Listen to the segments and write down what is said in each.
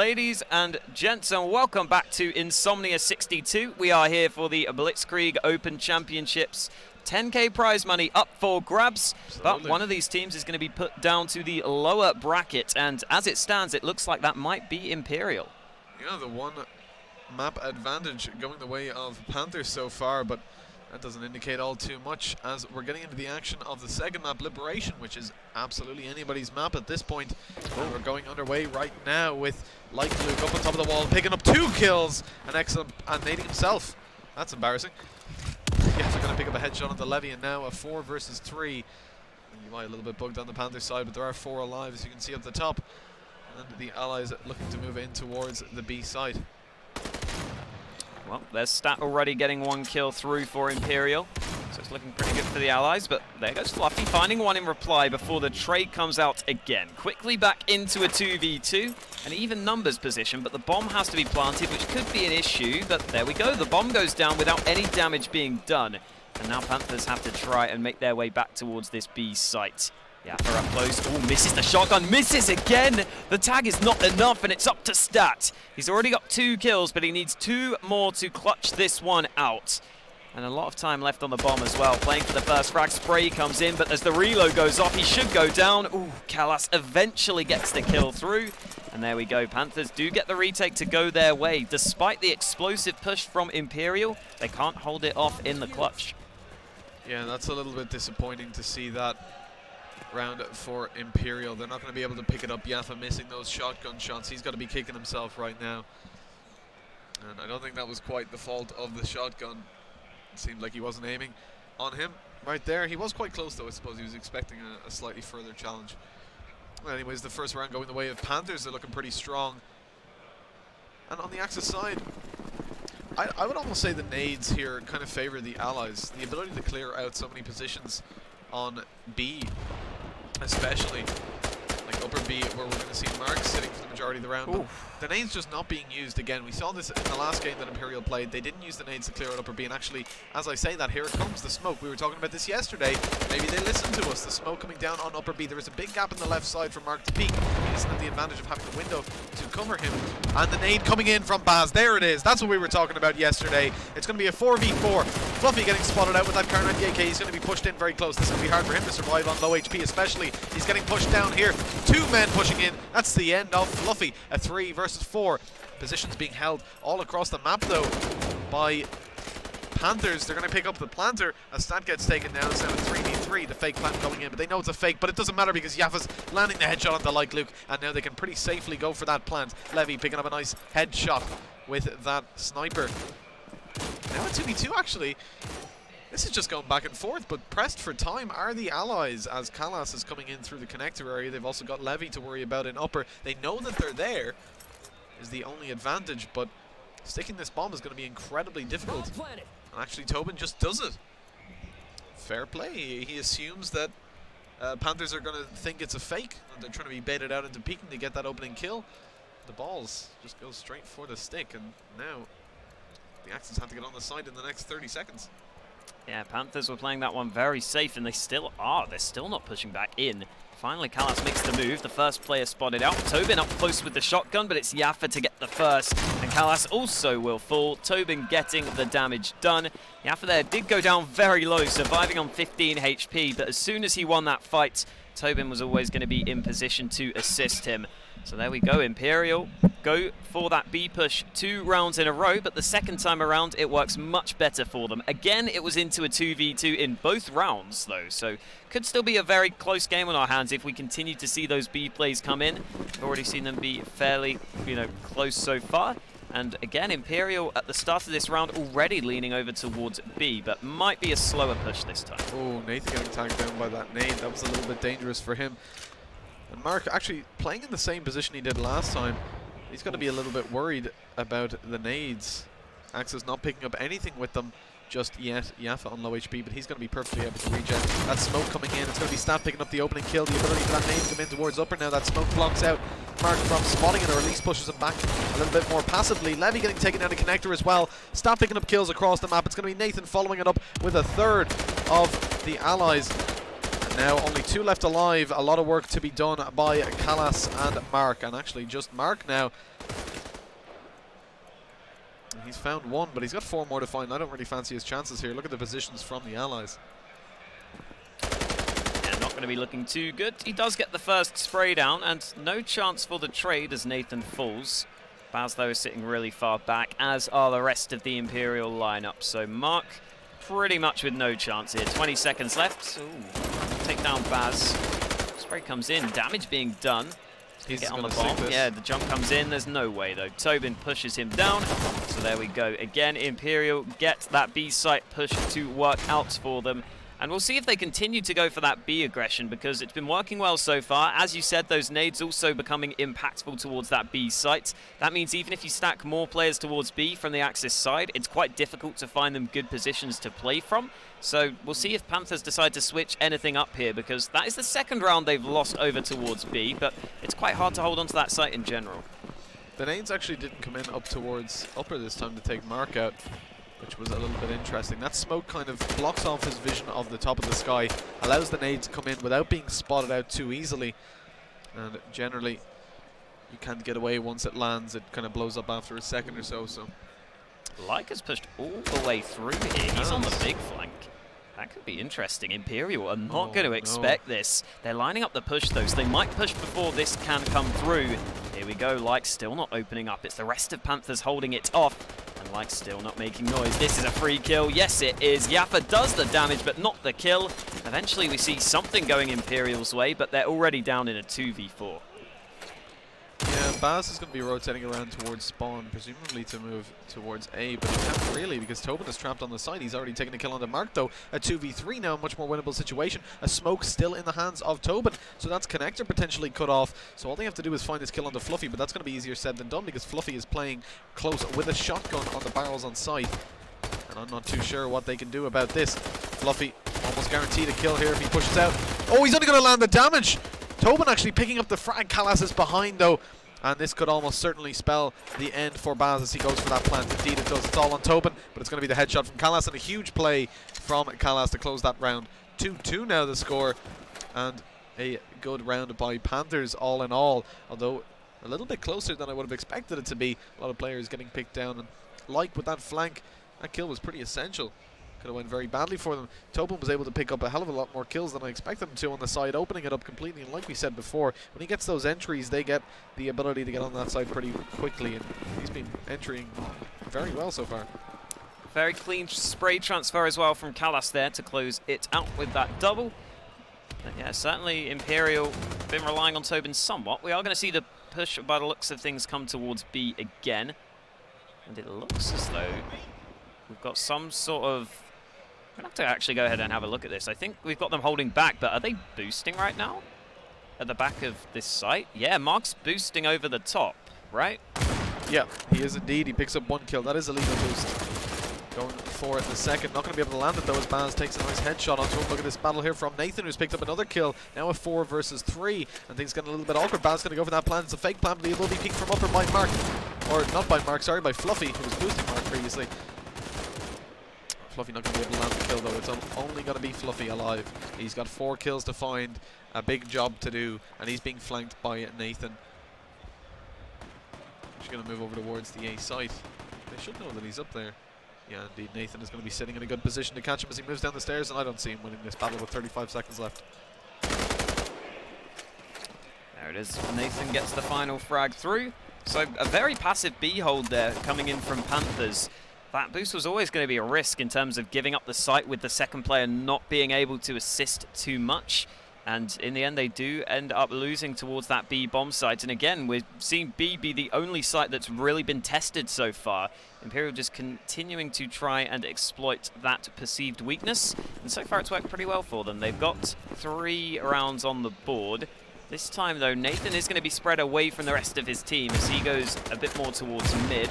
ladies and gents, and welcome back to Insomnia 62. We are here for the Blitzkrieg Open Championships. 10k prize money up for grabs. Absolutely. But one of these teams is going to be put down to the lower bracket, and as it stands, it looks like that might be Imperial. Yeah, the one map advantage going the way of Panthers so far, but that doesn't indicate all too much as we're getting into the action of the second map, Liberation, which is absolutely anybody's map at this point. And we're going underway right now with Luke up on top of the wall, picking up 2 kills, and excellent, and nading himself. That's embarrassing. Yes, we're going to pick up a headshot on the Levy, and now a 4 versus 3. You might a little bit bugged on the Panther side, but there are 4 alive, as you can see up the top. And the allies looking to move in towards the B side. Well, there's Stat already getting 1 kill through for Imperial, so it's looking pretty good for the allies, but there goes Fluffy, finding one in reply before the trade comes out again. Quickly back into a 2v2, an even numbers position, but the bomb has to be planted, which could be an issue, but there we go. The bomb goes down without any damage being done, and now Panthers have to try and make their way back towards this B site. Yeah, for up close. Oh, misses the shotgun. Misses again. The tag is not enough, and it's up to Stat. He's already got 2 kills, but he needs 2 more to clutch this one out. And a lot of time left on the bomb as well. Playing for the first frag. Spray comes in, but as the reload goes off, he should go down. Ooh, Kalas eventually gets the kill through. And there we go. Panthers do get the retake to go their way. Despite the explosive push from Imperial, they can't hold it off in the clutch. Yeah, that's a little bit disappointing to see that round for Imperial. They're not going to be able to pick it up. Yaffa missing those shotgun shots. He's got to be kicking himself right now. And I don't think that was quite the fault of the shotgun. It seemed like he wasn't aiming on him right there. He was quite close though. I suppose he was expecting a slightly further challenge. Well, anyways, the first round going the way of Panthers. They're looking pretty strong. And on the Axis side, I would almost say the nades here kind of favor the allies. The ability to clear out so many positions on B, especially like upper B, where we're going to see Mark sitting for the majority of the round. But the nades just not being used again. We saw this in the last game that Imperial played. They didn't use the nades to clear out upper B, and actually, as I say that, here it comes, the smoke. We were talking about this yesterday. Maybe they listened to us. The smoke coming down on upper B. There is a big gap in the left side for Mark to peek. He doesn't have the advantage of having a window to cover him. And the nade coming in from Baz. There it is. That's what we were talking about yesterday. It's going to be a 4v4. Fluffy getting spotted out with that Kar 98K. He's going to be pushed in very close. This is going to be hard for him to survive on low HP, especially. He's getting pushed down here. 2 men pushing in. That's the end of Fluffy. A 3 versus 4. Positions being held all across the map, though, by Panthers. They're going to pick up the planter as Stat gets taken down. It's now a 3v3. The fake plant going in, but they know it's a fake, but it doesn't matter because Yaffa's landing the headshot on the Luke, and now they can pretty safely go for that plant. Levy picking up a nice headshot with that sniper. Now a 2v2 actually. This is just going back and forth, but pressed for time are the allies as Kalas is coming in through the connector area. They've also got Levy to worry about in upper. They know that they're there is the only advantage, but sticking this bomb is going to be incredibly difficult. And actually Tobin just does it. Fair play. He assumes that Panthers are going to think it's a fake, and they're trying to be baited out into peeking to get that opening kill. The balls just go straight for the stick, and now the Axis have to get on the side in the next 30 seconds. Yeah, Panthers were playing that one very safe, and they still are. They're still not pushing back in. Finally, Kalas makes the move. The first player spotted out. Tobin up close with the shotgun, but it's Yaffa to get the first. And Kalas also will fall. Tobin getting the damage done. Yaffa there did go down very low, surviving on 15 HP, but as soon as he won that fight, Tobin was always going to be in position to assist him. So there we go. Imperial go for that B push 2 rounds in a row, but the second time around it works much better for them. Again, it was into a 2v2 in both rounds though, so could still be a very close game on our hands if we continue to see those B plays come in. We've already seen them be fairly, close so far. And again, Imperial at the start of this round already leaning over towards B, but might be a slower push this time. Oh, Nathan getting tagged down by that nade. That was a little bit dangerous for him. And Mark actually playing in the same position he did last time. He's got to be a little bit worried about the nades. Axis not picking up anything with them just yet. Yaffa on low HP, but he's going to be perfectly able to regen. That smoke coming in. It's going to be Stat picking up the opening kill. The ability for that nade to come in towards upper now. That smoke blocks out Mark from spotting it, or at least pushes him back a little bit more passively. Levy getting taken down to connector as well. Stat picking up kills across the map. It's going to be Nathan following it up with a third of the allies. Now only 2 left alive. A lot of work to be done by Kalas and Mark, and actually just Mark now He's found one, but he's got 4 more to find. I don't really fancy his chances here. Look at the positions from the allies. Yeah, not going to be looking too good. He does get the first spray down, and no chance for the trade as Nathan falls. Baz, though, is sitting really far back, as are the rest of the Imperial lineup. So Mark pretty much with no chance here. 20 seconds left. Ooh, take down Baz. Spray comes in, damage being done. He's Get on the bomb. Yeah, the jump comes in. There's no way, though. Tobin pushes him down. So there we go. Again, Imperial get that B site push to work out for them. And we'll see if they continue to go for that B aggression, because it's been working well so far. As you said, those nades also becoming impactful towards that B site. That means even if you stack more players towards B from the Axis side, it's quite difficult to find them good positions to play from. So we'll see if Panthers decide to switch anything up here, because that is the second round they've lost over towards B, but it's quite hard to hold on to that site in general. The nades actually didn't come in up towards upper this time to take Mark out, which was a little bit interesting. That smoke kind of blocks off his vision of the top of the sky, allows the nade to come in without being spotted out too easily, and generally you can't get away once it lands. It kind of blows up after a second or so. Leica's pushed all the way through here. He's on the big flank. That could be interesting. Imperial are not going to expect this. They're lining up the push, though, so they might push before this can come through. Here we go. Like still not opening up. It's the rest of Panthers holding it off. And Like still not making noise. This is a free kill. Yes, it is. Yaffa does the damage, but not the kill. Eventually, we see something going Imperial's way, but they're already down in a 2v4. Yeah, Baz is going to be rotating around towards spawn, presumably to move towards A, but he can't really because Tobin is trapped on the side. He's already taken a kill on the Mark, though. A 2v3 now, a much more winnable situation. A smoke still in the hands of Tobin, so that's connector potentially cut off. So all they have to do is find this kill onto Fluffy, but that's going to be easier said than done because Fluffy is playing close with a shotgun on the barrels on site. And I'm not too sure what they can do about this. Fluffy almost guaranteed a kill here if he pushes out. Oh, he's only going to land the damage! Tobin actually picking up the frag. Callas is behind though, and this could almost certainly spell the end for Baz as he goes for that plant. Indeed it does. It's all on Tobin, but it's going to be the headshot from Callas and a huge play from Callas to close that round. 2-2 now the score, and a good round by Panthers all in all, although a little bit closer than I would have expected it to be. A lot of players getting picked down, and like with that flank, that kill was pretty essential. Could have went very badly for them. Tobin was able to pick up a hell of a lot more kills than I expected him to on the side, opening it up completely. And like we said before, when he gets those entries, they get the ability to get on that side pretty quickly. And he's been entering very well so far. Very clean spray transfer as well from Callas there to close it out with that double. But yeah, certainly Imperial been relying on Tobin somewhat. We are going to see the push by the looks of things come towards B again. And it looks as though we've got some sort of... I'm going to have to actually go ahead and have a look at this. I think we've got them holding back, but are they boosting right now? At the back of this site? Yeah, Mark's boosting over the top, right? Yeah, he is indeed. He picks up one kill. That is a legal boost. Going for it the second. Not going to be able to land it though as Baz takes a nice headshot onto him. Look at this battle here from Nathan, who's picked up another kill. Now a 4 versus 3. And things getting a little bit awkward. Baz going to go for that plant. It's a fake plant, but he will be peeked from upper by Mark. Or not by Mark, sorry, by Fluffy, who was boosting Mark previously. Fluffy not going to be able to land the kill though. It's only going to be Fluffy alive. He's got 4 kills to find, a big job to do, and he's being flanked by Nathan. He's going to move over towards the A site. They should know that he's up there. Yeah, indeed, Nathan is going to be sitting in a good position to catch him as he moves down the stairs, and I don't see him winning this battle with 35 seconds left. There it is. Nathan gets the final frag through. So a very passive B hold there coming in from Panthers. That boost was always going to be a risk in terms of giving up the site with the second player not being able to assist too much. And in the end, they do end up losing towards that B bomb site. And again, we're seeing B be the only site that's really been tested so far. Imperial just continuing to try and exploit that perceived weakness. And so far, it's worked pretty well for them. They've got 3 rounds on the board. This time, though, Nathan is going to be spread away from the rest of his team as he goes a bit more towards mid.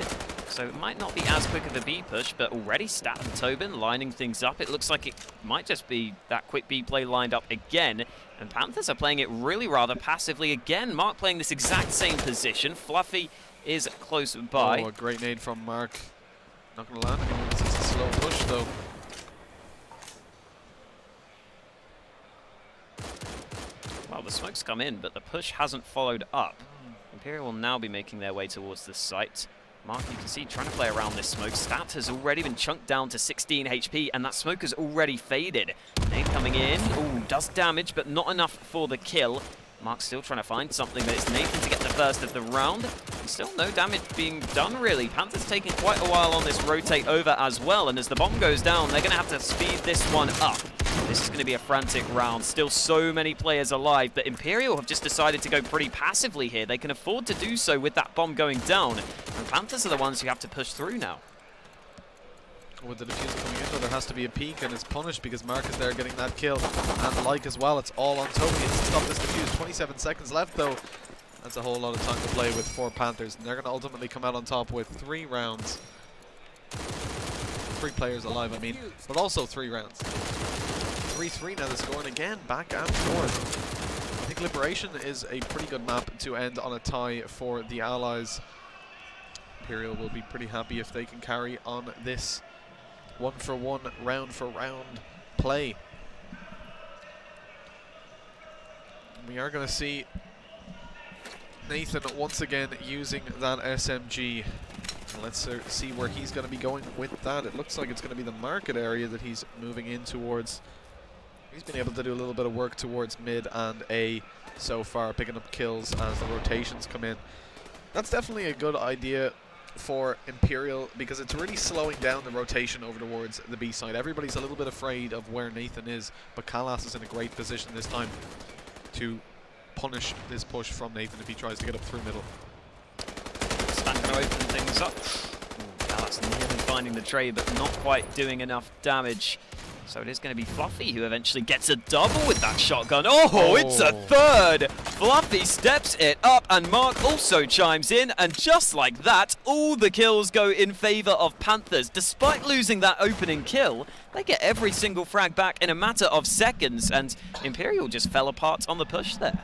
So it might not be as quick of a B push, but already Stat and Tobin lining things up. It looks like it might just be that quick B play lined up again. And Panthers are playing it really rather passively again. Mark playing this exact same position. Fluffy is close by. Oh, a great nade from Mark. Not going to land anyone. It's a slow push, though. Well, the smoke's come in, but the push hasn't followed up. Imperial will now be making their way towards this site. Mark, you can see, trying to play around this smoke. Stat has already been chunked down to 16 HP, and that smoke has already faded. Nate coming in. Ooh, does damage, but not enough for the kill. Mark's still trying to find something, but it's Nathan to get the first of the round. And still no damage being done, really. Panthers taking quite a while on this rotate over as well, and as the bomb goes down, they're going to have to speed this one up. This is going to be a frantic round. Still so many players alive, but Imperial have just decided to go pretty passively here. They can afford to do so with that bomb going down, and Panthers are the ones who have to push through now. With the diffuser coming in, though, there has to be a peek, and it's punished because Mark is there getting that kill. And like as well, it's all on Toby. It's to stop this defuse. 27 seconds left, though. That's a whole lot of time to play with for Panthers, and they're going to ultimately come out on top with 3 rounds. 3 players alive, I mean, but also 3 rounds. 3-3 now, the score, and again, back and forth. I think Liberation is a pretty good map to end on a tie for the Allies. Imperial will be pretty happy if they can carry on this 1-for-1, round-for-round play. We are going to see Nathan once again using that SMG. Let's see where he's going to be going with that. It looks like it's going to be the market area that he's moving in towards. He's been able to do a little bit of work towards mid and A so far, picking up kills as the rotations come in. That's definitely a good idea for Imperial because it's really slowing down the rotation over towards the B side. Everybody's a little bit afraid of where Nathan is, but Kalas is in a great position this time to punish this push from Nathan if he tries to get up through middle. Stan going to open things up. Kalas nearly finding the trade, but not quite doing enough damage. So it is going to be Fluffy who eventually gets a double with that shotgun. Oh, it's a third! Fluffy steps it up, and Mark also chimes in, and just like that, all the kills go in favor of Panthers. Despite losing that opening kill, they get every single frag back in a matter of seconds, and Imperial just fell apart on the push there.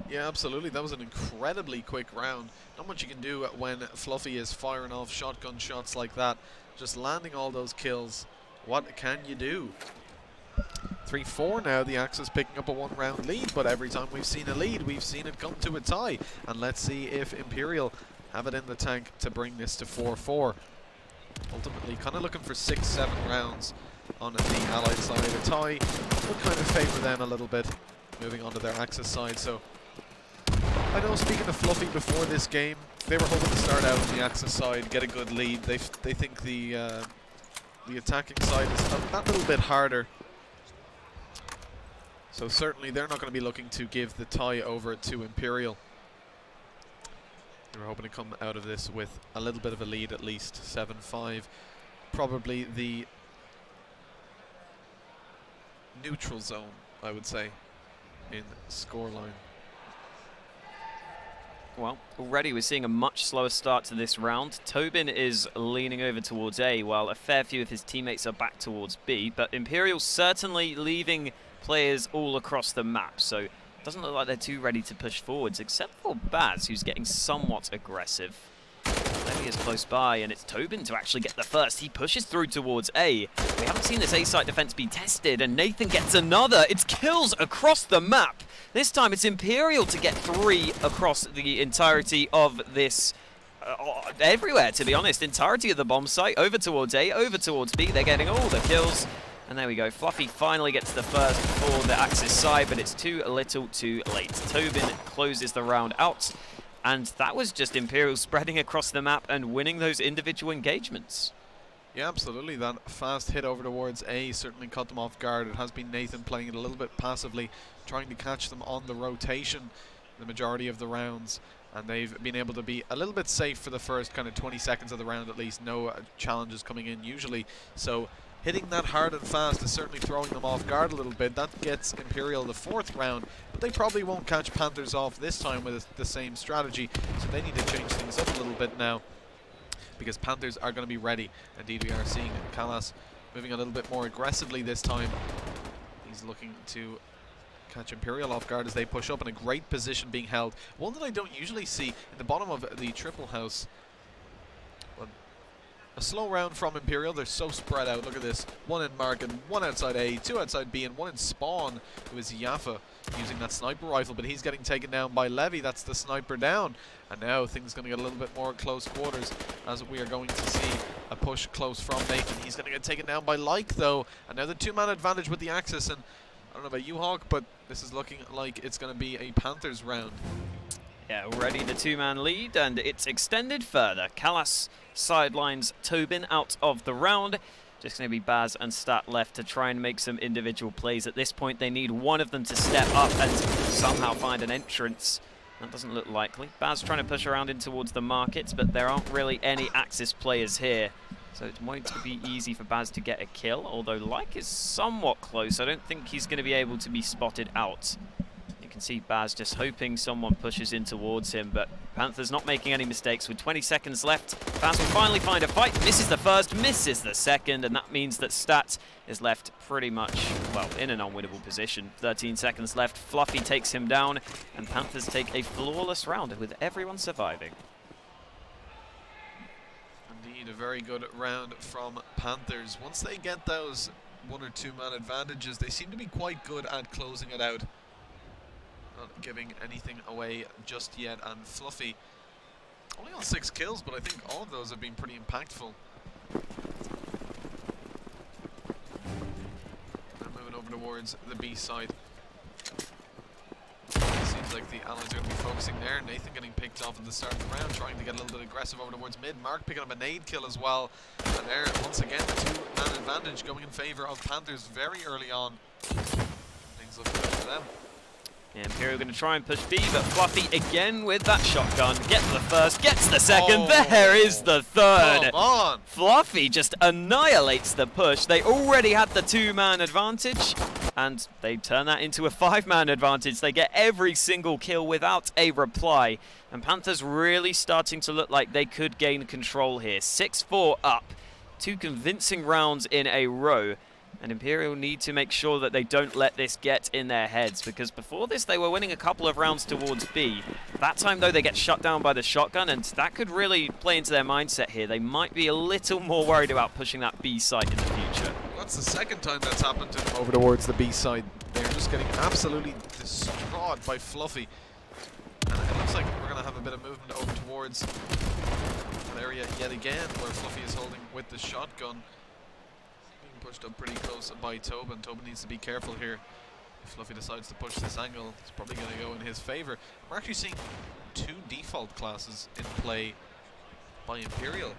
Yeah, absolutely. That was an incredibly quick round. Not much you can do when Fluffy is firing off shotgun shots like that. Just landing all those kills. What can you do? 3-4 now. The Axis picking up a 1-round lead, but every time we've seen a lead, we've seen it come to a tie. And let's see if Imperial have it in the tank to bring this to 4-4. Ultimately, kind of looking for 6-7 rounds on the Allied side. A tie would kind of favour them a little bit, moving on to their Axis side. So I know, speaking of Fluffy before this game, they were hoping to start out on the Axis side, get a good lead. They think the attacking side is that little bit harder. So certainly they're not going to be looking to give the tie over to Imperial. They were hoping to come out of this with a little bit of a lead, at least 7-5. Probably the neutral zone, I would say, in scoreline. Well, already we're seeing a much slower start to this round. Tobin is leaning over towards A, while a fair few of his teammates are back towards B. But Imperial certainly leaving players all across the map, so it doesn't look like they're too ready to push forwards, except for Baz, who's getting somewhat aggressive. Levy is close by, and it's Tobin to actually get the first. He pushes through towards A. We haven't seen this A-site defense be tested, and Nathan gets another. It's kills across the map. This time it's Imperial to get 3 across the entirety of this, everywhere, to be honest. Entirety of the bomb site, over towards A, over towards B. They're getting all the kills. And there we go. Fluffy finally gets the first for the Axis side, but it's too little too late. Tobin closes the round out. And that was just Imperial spreading across the map and winning those individual engagements. Yeah, absolutely. That fast hit over towards A certainly caught them off guard. It has been Nathan playing it a little bit passively, trying to catch them on the rotation the majority of the rounds. And they've been able to be a little bit safe for the first kind of 20 seconds of the round at least. No challenges coming in usually. So hitting that hard and fast is certainly throwing them off guard a little bit. That gets Imperial the 4th round, but they probably won't catch Panthers off this time with the same strategy. So they need to change things up a little bit now, because Panthers are going to be ready. Indeed, we are seeing Kalas moving a little bit more aggressively this time. He's looking to catch Imperial off guard as they push up, in a great position being held. One that I don't usually see in the bottom of the triple house. But a slow round from Imperial. They're so spread out. Look at this. 1 in market, 1 outside A, 2 outside B, and 1 in spawn. It was Yaffa using that sniper rifle, but he's getting taken down by Levy. That's the sniper down. And now things going to get a little bit more close quarters as we are going to see a push close from Nathan. He's going to get taken down by Like, though. And now the two-man advantage with the Axis. And I don't know about you, Hawk, but this is looking like it's going to be a Panthers round. Yeah, already the two-man lead, and it's extended further. Callas sidelines Tobin out of the round. Just going to be Baz and Stat left to try and make some individual plays. At this point, they need one of them to step up and somehow find an entrance. That doesn't look likely. Baz trying to push around in towards the markets, but there aren't really any Axis players here. So it's going to be easy for Baz to get a kill, although Like is somewhat close. I don't think he's going to be able to be spotted out. You can see Baz just hoping someone pushes in towards him, but Panthers not making any mistakes. With 20 seconds left, Baz will finally find a fight. Misses the first, misses the second, and that means that Stat is left pretty much, well, in an unwinnable position. 13 seconds left, Fluffy takes him down, and Panthers take a flawless round with everyone surviving. Indeed, a very good round from Panthers. Once they get those one or two man advantages, they seem to be quite good at closing it out. Not giving anything away just yet, and Fluffy only on 6 kills, but I think all of those have been pretty impactful. Now moving over towards the B side. Seems like the Allies are going to be focusing there. Nathan getting picked off at the start of the round, trying to get a little bit aggressive over towards mid. Mark picking up a nade kill as well. And there, once again, the two-man advantage going in favour of Panthers very early on. Things looking good for them. Yeah, Imperial going to try and push B, but Fluffy again with that shotgun. Gets the first, gets the second, there is the third. Come on! Fluffy just annihilates the push. They already had the two-man advantage, and they turn that into a 5-man advantage. They get every single kill without a reply. And Panthers really starting to look like they could gain control here. 6-4 up. 2 convincing rounds in a row. And Imperial need to make sure that they don't let this get in their heads, because before this they were winning a couple of rounds towards B. That time though they get shut down by the shotgun, and that could really play into their mindset here. They might be a little more worried about pushing that B site in the future. Well, that's the second time that's happened to them over towards the B side. They're just getting absolutely distraught by Fluffy. And it looks like we're going to have a bit of movement over towards that area yet again, where Fluffy is holding with the shotgun. Pushed up pretty close by Tobin. Tobin needs to be careful here. If Fluffy decides to push this angle, it's probably going to go in his favor. We're actually seeing 2 default classes in play by Imperial.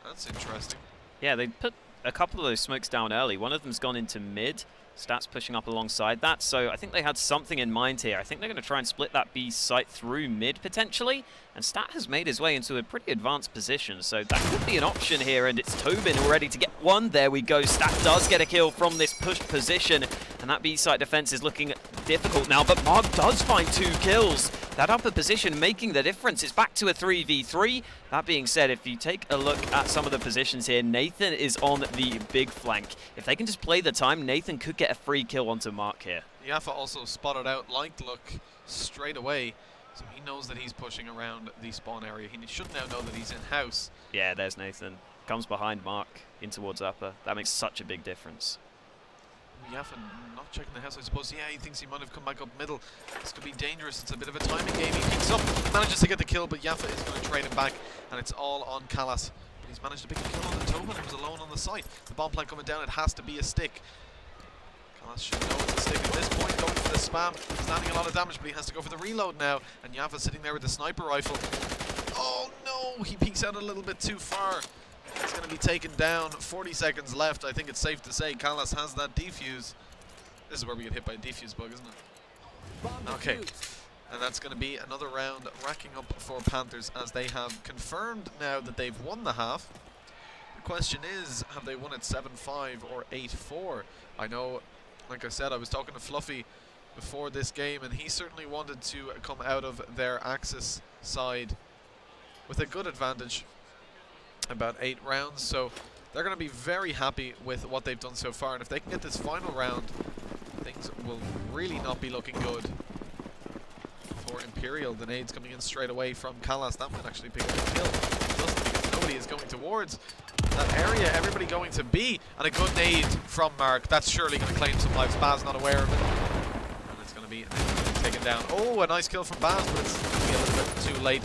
That's interesting. Yeah, they put a couple of those smokes down early. One of them's gone into mid. Stats pushing up alongside that, so I think they had something in mind here. I think they're going to try and split that B site through mid potentially, and Stat has made his way into a pretty advanced position, so that could be an option here, and it's Tobin already to get one. There we go. Stat does get a kill from this pushed position, and that B site defense is looking difficult now, but Mark does find 2 kills. That upper position making the difference. It's back to a 3v3. That being said, if you take a look at some of the positions here, Nathan is on the big flank. If they can just play the time, Nathan could get a free kill onto Mark here. Yafa also spotted out Like look straight away, so he knows that he's pushing around the spawn area. He should now know that he's in-house. Yeah, there's Nathan. Comes behind Mark in towards upper. That makes such a big difference. Yafa not checking the house, I suppose. Yeah, he thinks he might have come back up middle. This could be dangerous. It's a bit of a timing game. He peeks up, manages to get the kill, but Yafa is going to trade him back, and it's all on Callas. But he's managed to pick a kill on the Tobin, who was alone on the site. The bomb plant coming down, it has to be a stick. Callas should know it's a stick at this point, going for the spam. He's landing a lot of damage, but he has to go for the reload now, and Yafa sitting there with the sniper rifle. Oh no, he peeks out a little bit too far. He's going to be taken down. 40 seconds left. I think it's safe to say Callas has that defuse. This is where we get hit by a defuse bug, isn't it? Okay. And that's going to be another round racking up for Panthers, as they have confirmed now that they've won the half. The question is, have they won it 7-5 or 8-4? I know, like I said, I was talking to Fluffy before this game, and he certainly wanted to come out of their Axis side with a good advantage. About 8 rounds, so they're going to be very happy with what they've done so far, and if they can get this final round, things will really not be looking good for Imperial. The nades coming in straight away from Callas. That might actually pick up a kill. It doesn't, because nobody is going towards that area. Everybody going to B, and a good nade from Mark. That's surely going to claim some lives. Baz not aware of it, and it's going to Levy taken down. Oh, a nice kill from Baz, but it's going to be a little bit too late,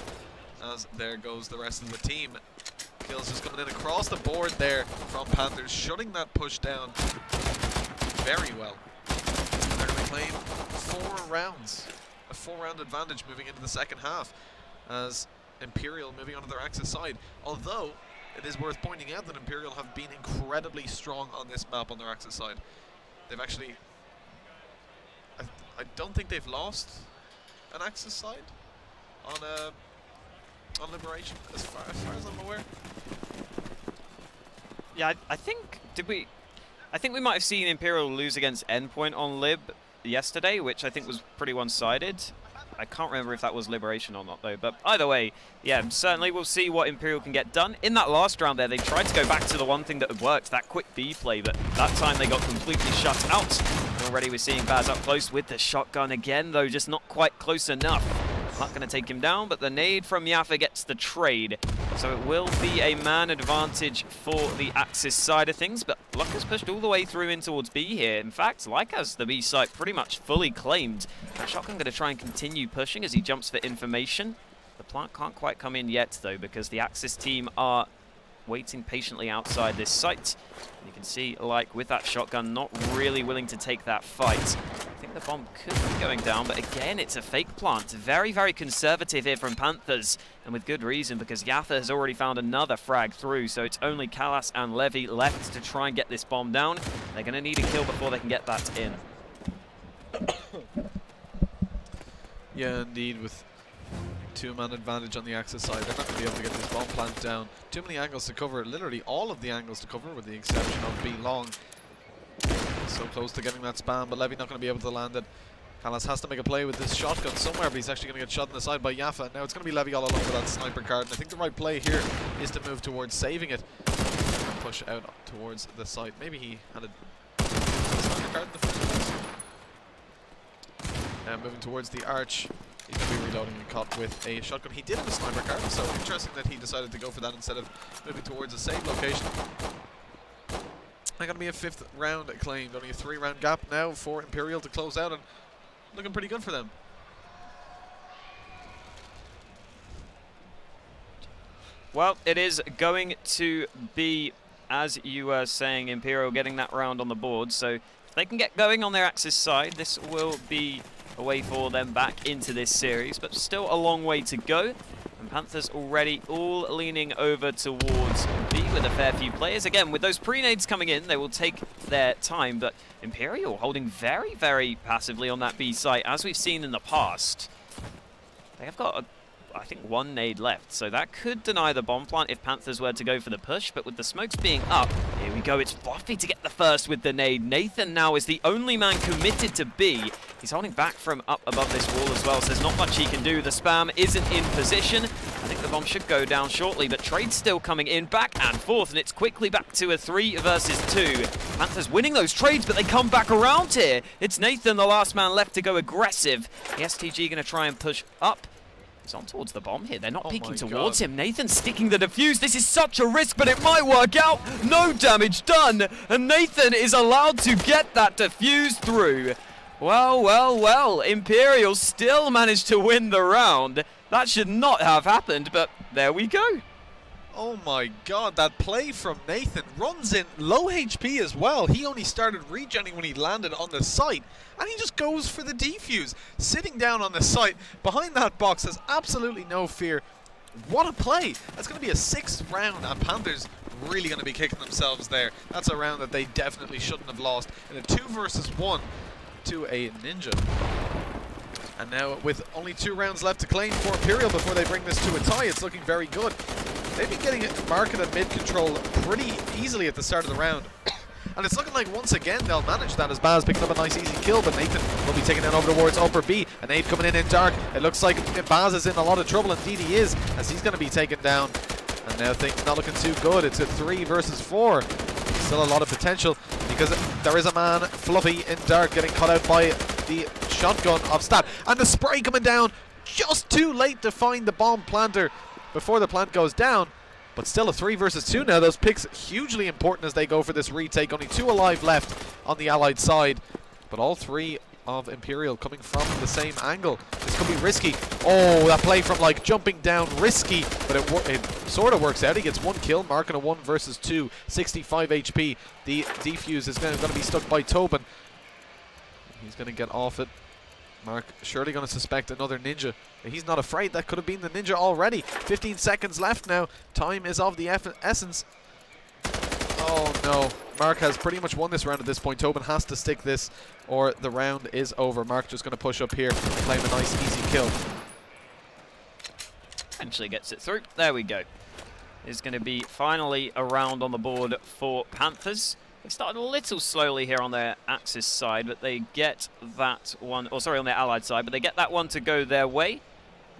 as there goes the rest of the team. Kills just coming in across the board there from Panthers, shutting that push down very well. They're going to claim 4 rounds, a 4-round advantage moving into the second half, as Imperial moving onto their Axis side. Although it is worth pointing out that Imperial have been incredibly strong on this map on their Axis side. They've actually, I don't think they've lost an Axis side on Liberation, as far as I'm aware. Yeah, I think we might have seen Imperial lose against Endpoint on Lib yesterday, which I think was pretty one-sided. I can't remember if that was Liberation or not, though. But either way, yeah, certainly we'll see what Imperial can get done. In that last round there, they tried to go back to the one thing that had worked, that quick B play, but that time they got completely shut out. And already we're seeing Baz up close with the shotgun again, though just not quite close enough. Not going to take him down, but the nade from Yaffa gets the trade. So it will be a man advantage for the Axis side of things, but Luck has pushed all the way through in towards B here. In fact, Like has the B site pretty much fully claimed. That shotgun going to try and continue pushing as he jumps for information. The plant can't quite come in yet, though, because the Axis team are waiting patiently outside this site. And you can see, Like, with that shotgun, not really willing to take that fight. I think the bomb could be going down, but again, it's a fake plant. Very, very conservative here from Panthers, and with good reason, because Yatha has already found another frag through, so it's only Kalas and Levy left to try and get this bomb down. They're going to need a kill before they can get that in. Yeah, indeed, with 2-man advantage on the Axis side, they're not going to be able to get this bomb plant down. Too many angles to cover, literally all of the angles to cover, with the exception of B long. So close to getting that spam, but Levy not going to be able to land it. Kalas has to make a play with this shotgun somewhere, but he's actually going to get shot in the side by Yaffa. Now it's going to be Levy all alone with that sniper card, and I think the right play here is to move towards saving it. Push out towards the site. Maybe he had a sniper card in the first place. Moving towards the arch. He's going to be reloading and caught with a shotgun. He did have a sniper card, so interesting that he decided to go for that instead of moving towards a save location. Going to be a 5th round claimed. Only a 3-round gap now for Imperial to close out, and looking pretty good for them. Well, it is going to be, as you were saying, Imperial getting that round on the board. So if they can get going on their Axis side, this will be a way for them back into this series, but still a long way to go. And Panthers already all leaning over towards B with a fair few players. Again, with those pre-nades coming in, they will take their time, but Imperial holding very, very passively on that B site, as we've seen in the past. They have got, I think, 1 nade left, so that could deny the bomb plant if Panthers were to go for the push, but with the smokes being up, here we go, it's Fluffy to get the first with the nade. Nathan now is the only man committed to B. He's holding back from up above this wall as well, so there's not much he can do. The spam isn't in position. I think the bomb should go down shortly, but trade's still coming in back and forth, and it's quickly back to a 3 versus 2. Panthers winning those trades, but they come back around here. It's Nathan, the last man left to go aggressive. The STG going to try and push up. He's on towards the bomb here. They're not peeking towards him. Nathan's sticking the defuse. This is such a risk, but it might work out. No damage done. And Nathan is allowed to get that defuse through. Well, well, well. Imperial still managed to win the round. That should not have happened, but there we go. Oh my god, that play from Nathan runs in low HP as well. He only started regenning when he landed on the site, and he just goes for the defuse. Sitting down on the site behind that box has absolutely no fear. What a play! That's going to be a 6th round, and Panthers really going to be kicking themselves there. That's a round that they definitely shouldn't have lost in a 2 versus 1 to a Ninja. And now with only 2 rounds left to claim for Imperial before they bring this to a tie, it's looking very good. They've been getting market and mid control pretty easily at the start of the round. And it's looking like once again they'll manage that as Baz picking up a nice easy kill, but Nathan will be taken down over towards upper B. An nade coming in dark. It looks like Baz is in a lot of trouble, indeed he is, as he's going to be taken down. And now things not looking too good. It's a 3 versus 4. Still a lot of potential because there is a man, Fluffy, in dark, getting cut out by the shotgun of Stat. And the spray coming down just too late to find the bomb planter before the plant goes down. But still a 3 versus 2 now. Those picks hugely important as they go for this retake. Only 2 alive left on the Allied side. But all 3 of Imperial coming from the same angle. This could be risky. Oh, that play from like jumping down, risky, but it sort of works out. He gets 1 kill, marking a 1 versus 2, 65 HP. The defuse is going to be stuck by Tobin. He's going to get off it. Mark surely going to suspect another ninja. He's not afraid. That could have been the ninja already. 15 seconds left now. Time is of the essence. Oh no. Mark has pretty much won this round at this point. Tobin has to stick this or the round is over. Mark just going to push up here, claim a nice easy kill. Eventually gets it through. There we go. There's going to be finally a round on the board for Panthers. They started a little slowly here on their Axis side, but they get that one, or sorry, on their Allied side, but they get that one to go their way.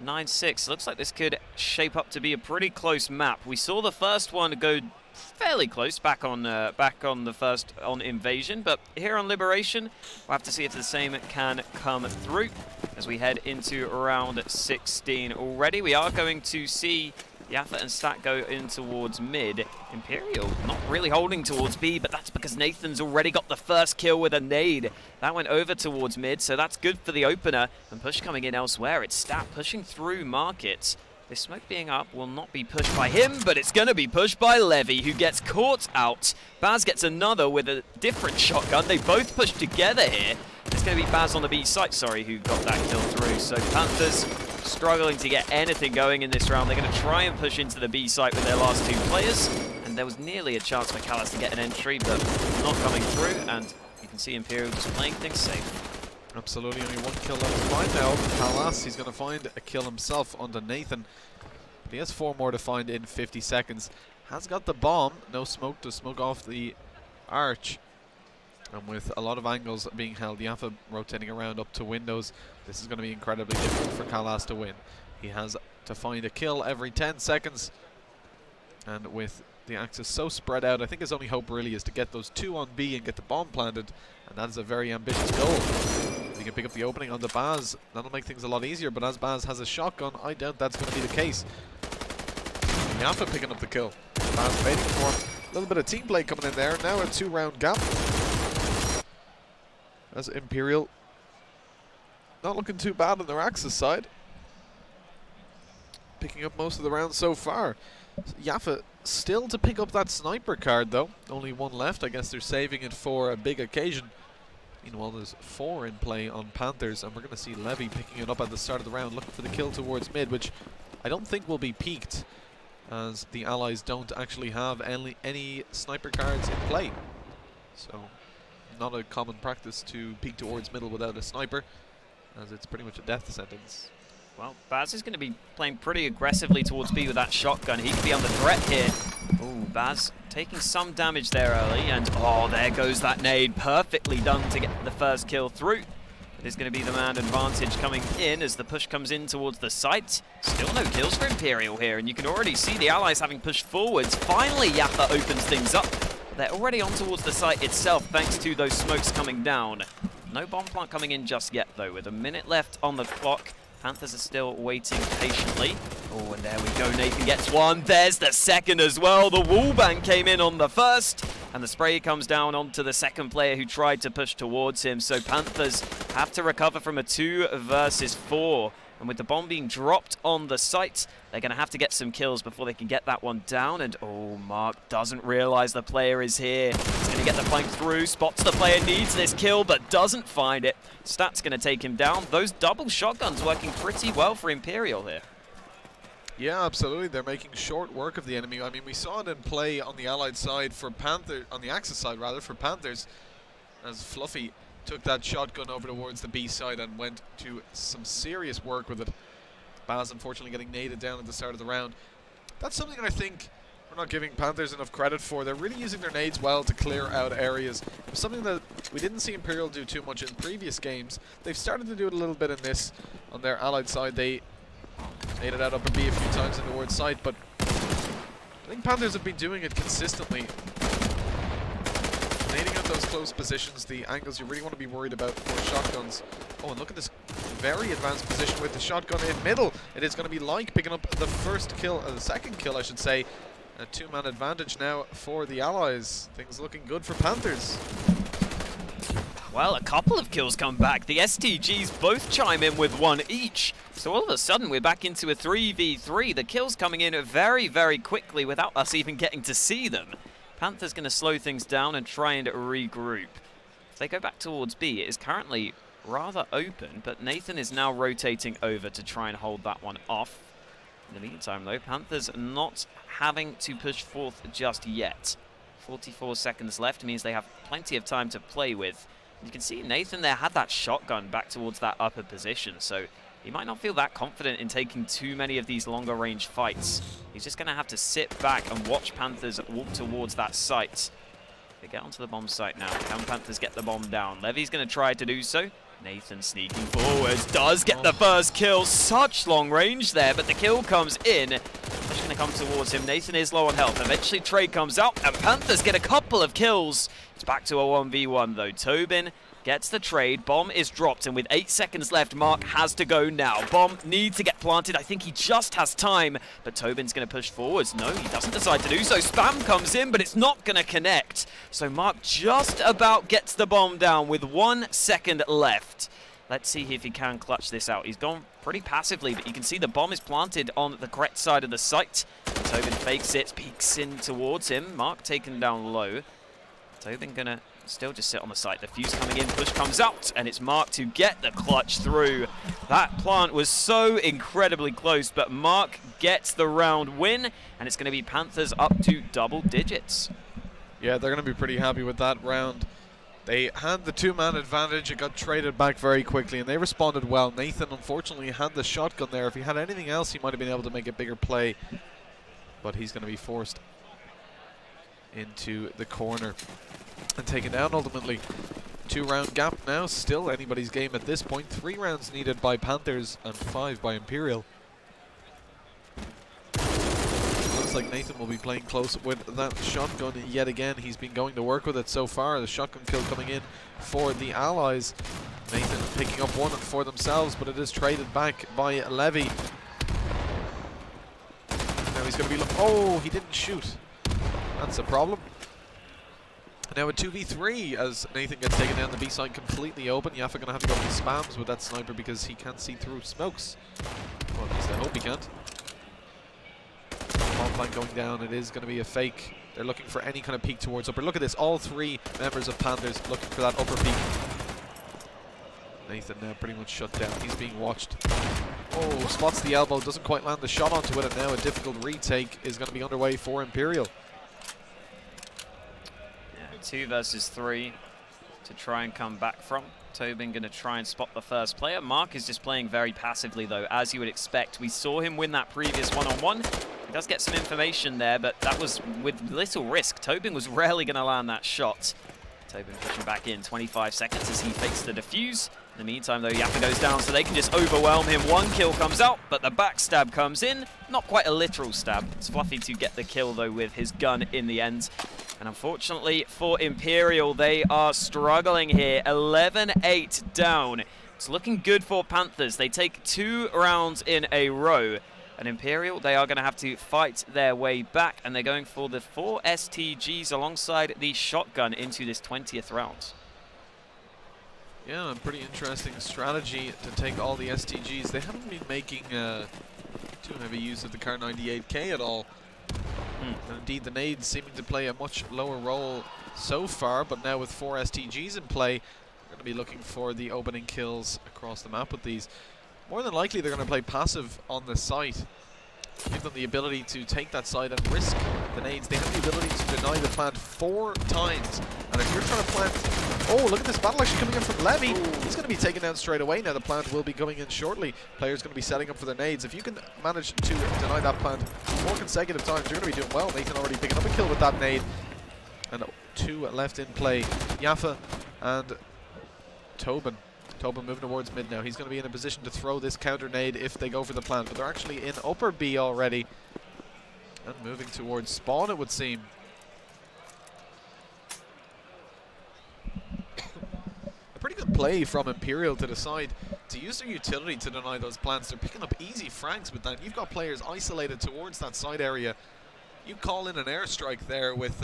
9-6. Looks like this could shape up to be a pretty close map. We saw the first one go fairly close back on the first on Invasion, but here on Liberation, we'll have to see if the same can come through as we head into round 16 already. We are going to see Yaffa and Stat go in towards mid. Imperial not really holding towards B, but that's because Nathan's already got the first kill with a nade. That went over towards mid, so that's good for the opener. And push coming in elsewhere. It's Stat pushing through Market. This smoke being up will not be pushed by him, but it's going to be pushed by Levy, who gets caught out. Baz gets another with a different shotgun. They both push together here. It's going to be Baz on the B site, sorry, who got that kill through. So Panthers struggling to get anything going in this round. They're going to try and push into the B site with their last 2 players. And there was nearly a chance for Callas to get an entry, but not coming through. And you can see Imperial just playing things safe. Absolutely, only 1 kill left to find now. Callas, he's going to find a kill himself under Nathan. But he has 4 more to find in 50 seconds. Has got the bomb. No smoke to smoke off the arch. And with a lot of angles being held, Yaffa rotating around up to windows, this is going to be incredibly difficult for Callas to win. He has to find a kill every 10 seconds. And with the Axis so spread out, I think his only hope really is to get those 2 on B and get the bomb planted. And that is a very ambitious goal. If he can pick up the opening on the Baz, that'll make things a lot easier. But as Baz has a shotgun, I doubt that's going to be the case. Yaffa picking up the kill. Baz waiting for him. A little bit of team play coming in there. Now a 2-round gap. As Imperial not looking too bad on their Axis side. Picking up most of the rounds so far. Yaffa still to pick up that sniper card though. Only 1 left. I guess they're saving it for a big occasion. Meanwhile, there's 4 in play on Panthers, and we're going to see Levy picking it up at the start of the round, looking for the kill towards mid, which I don't think will be peaked, as the Allies don't actually have any sniper cards in play. So not a common practice to peek towards middle without a sniper, as it's pretty much a death sentence. Well, Baz is going to be playing pretty aggressively towards B with that shotgun. He could be under threat here. Oh, Baz taking some damage there early, and oh, there goes that nade. Perfectly done to get the first kill through. It is going to be the man advantage coming in as the push comes in towards the site. Still no kills for Imperial here, and you can already see the Allies having pushed forwards. Finally, Yaffa opens things up. They're already on towards the site itself, thanks to those smokes coming down. No bomb plant coming in just yet, though. With a minute left on the clock, Panthers are still waiting patiently. Oh, and there we go. Nathan gets 1. There's the second as well. The wallbang came in on the first, and the spray comes down onto the second player who tried to push towards him. So Panthers have to recover from a 2 versus 4. And with the bomb being dropped on the site, they're going to have to get some kills before they can get that one down. And oh, Mark doesn't realize the player is here. He's going to get the flank through, spots the player, needs this kill, but doesn't find it. Stat's going to take him down. Those double shotguns working pretty well for Imperial here. Yeah, absolutely. They're making short work of the enemy. I mean, we saw it in play on the Allied side for Panthers, on the Axis side rather, for Panthers, as Fluffy took that shotgun over towards the B side and went to some serious work with it. Baz unfortunately getting naded down at the start of the round. That's something that I think we're not giving Panthers enough credit for. They're really using their nades well to clear out areas. It was something that we didn't see Imperial do too much in previous games. They've started to do it a little bit in this. On their Allied side, they naded out up a B a few times in the word site, but I think Panthers have been doing it consistently. Nading out those close positions, the angles you really want to be worried about for shotguns. Oh, and look at this very advanced position with the shotgun in middle. It is going to be like picking up the first kill, the second kill, I should say. A 2-man advantage now for the Allies. Things looking good for Panthers. Well, a couple of kills come back. The STGs both chime in with one each. So all of a sudden, we're back into a 3v3. The kills coming in very, very quickly without us even getting to see them. Panthers going to slow things down and try and regroup. If they go back towards B, it is currently rather open, but Nathan is now rotating over to try and hold that one off. In the meantime, though, Panthers not having to push forth just yet. 44 seconds left means they have plenty of time to play with. You can see Nathan there had that shotgun back towards that upper position, so he might not feel that confident in taking too many of these longer range fights. He's just going to have to sit back and watch Panthers walk towards that site. They get onto the bomb site now. Can Panthers get the bomb down? Levy's going to try to do so. Nathan sneaking forwards, does get the first kill. Such long range there, but the kill comes in. Push going to come towards him. Nathan is low on health. Eventually trade comes out, and Panthers get a couple of kills. It's back to a 1v1 though. Tobin gets the trade. Bomb is dropped, and with 8 seconds left, Mark has to go now. Bomb needs to get planted. I think he just has time, but Tobin's going to push forwards. No, he doesn't decide to do so. Spam comes in, but it's not going to connect. So Mark just about gets the bomb down with 1 second left. Let's see if he can clutch this out. He's gone pretty passively, but you can see the bomb is planted on the correct side of the site. Tobin fakes it, peeks in towards him. Mark taken down low. Tobin going to still just sit on the site. The fuse coming in, push comes out, and it's Mark to get the clutch through. That plant was so incredibly close, but Mark gets the round win, and it's going to be Panthers up to double digits. Yeah, they're going to be pretty happy with that round. They had the two-man advantage. It got traded back very quickly, and they responded well. Nathan, unfortunately, had the shotgun there. If he had anything else, he might have been able to make a bigger play, but he's going to be forced into the corner and taken down ultimately. 2-round gap now, still anybody's game at this point. 3 rounds needed by Panthers and 5 by Imperial. Looks like Nathan will be playing close with that shotgun yet again. He's been going to work with it so far. The shotgun kill coming in for the Allies. Nathan picking up one for themselves, but it is traded back by Levy. Now he's going to be oh, he didn't shoot. That's a problem. Now a 2v3 as Nathan gets taken down the B side completely open. Yaffa going to have to go for spams with that sniper because he can't see through smokes. Well, at least I hope he can't. Bomb flank going down. It is going to be a fake. They're looking for any kind of peek towards upper. Look at this. All 3 members of Panthers looking for that upper peek. Nathan now pretty much shut down. He's being watched. Oh, spots the elbow. Doesn't quite land the shot onto it. And now a difficult retake is going to be underway for Imperial. 2 versus 3 to try and come back from. Tobin going to try and spot the first player. Mark is just playing very passively though, as you would expect. We saw him win that previous one-on-one. He does get some information there, but that was with little risk. Tobin was rarely going to land that shot. Tobin pushing back in, 25 seconds as he fakes the defuse. In the meantime though, Yaffa goes down so they can just overwhelm him. 1 kill comes out, but the backstab comes in. Not quite a literal stab. It's Fluffy to get the kill though with his gun in the end. And unfortunately for Imperial, they are struggling here. 11-8 down. It's looking good for Panthers. They take 2 rounds in a row. And Imperial, they are going to have to fight their way back. And they're going for the 4 STGs alongside the shotgun into this 20th round. Yeah, a pretty interesting strategy to take all the STGs. They haven't been making too heavy use of the Kar 98K at all. And indeed, the nades seeming to play a much lower role so far, but now with 4 STGs in play, they're going to be looking for the opening kills across the map with these. More than likely, they're going to play passive on the site, give them the ability to take that side and risk the nades. They have the ability to deny the plant 4 times, and if you're trying to plant... Oh, look at this battle actually coming in from Levy. He's going to be taken down straight away. Now the plant will be going in shortly. Players going to be setting up for their nades. If you can manage to deny that plant 4 consecutive times, you're going to be doing well. Nathan already picking up a kill with that nade. And 2 left in play. Yaffa and Tobin. Tobin moving towards mid now. He's going to be in a position to throw this counter nade if they go for the plant. But they're actually in upper B already. And moving towards spawn, it would seem. Pretty good play from Imperial to decide to use their utility to deny those plants. They're picking up easy frags with that. You've got players isolated towards that side area. You call in an airstrike there with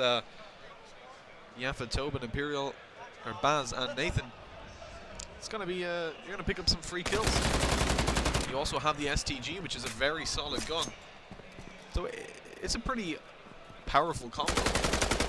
Yaffa, Tobin, Imperial, or Baz and Nathan. it's going to be, you're going to pick up some free kills. You also have the STG, which is a very solid gun. So it's a pretty powerful combo.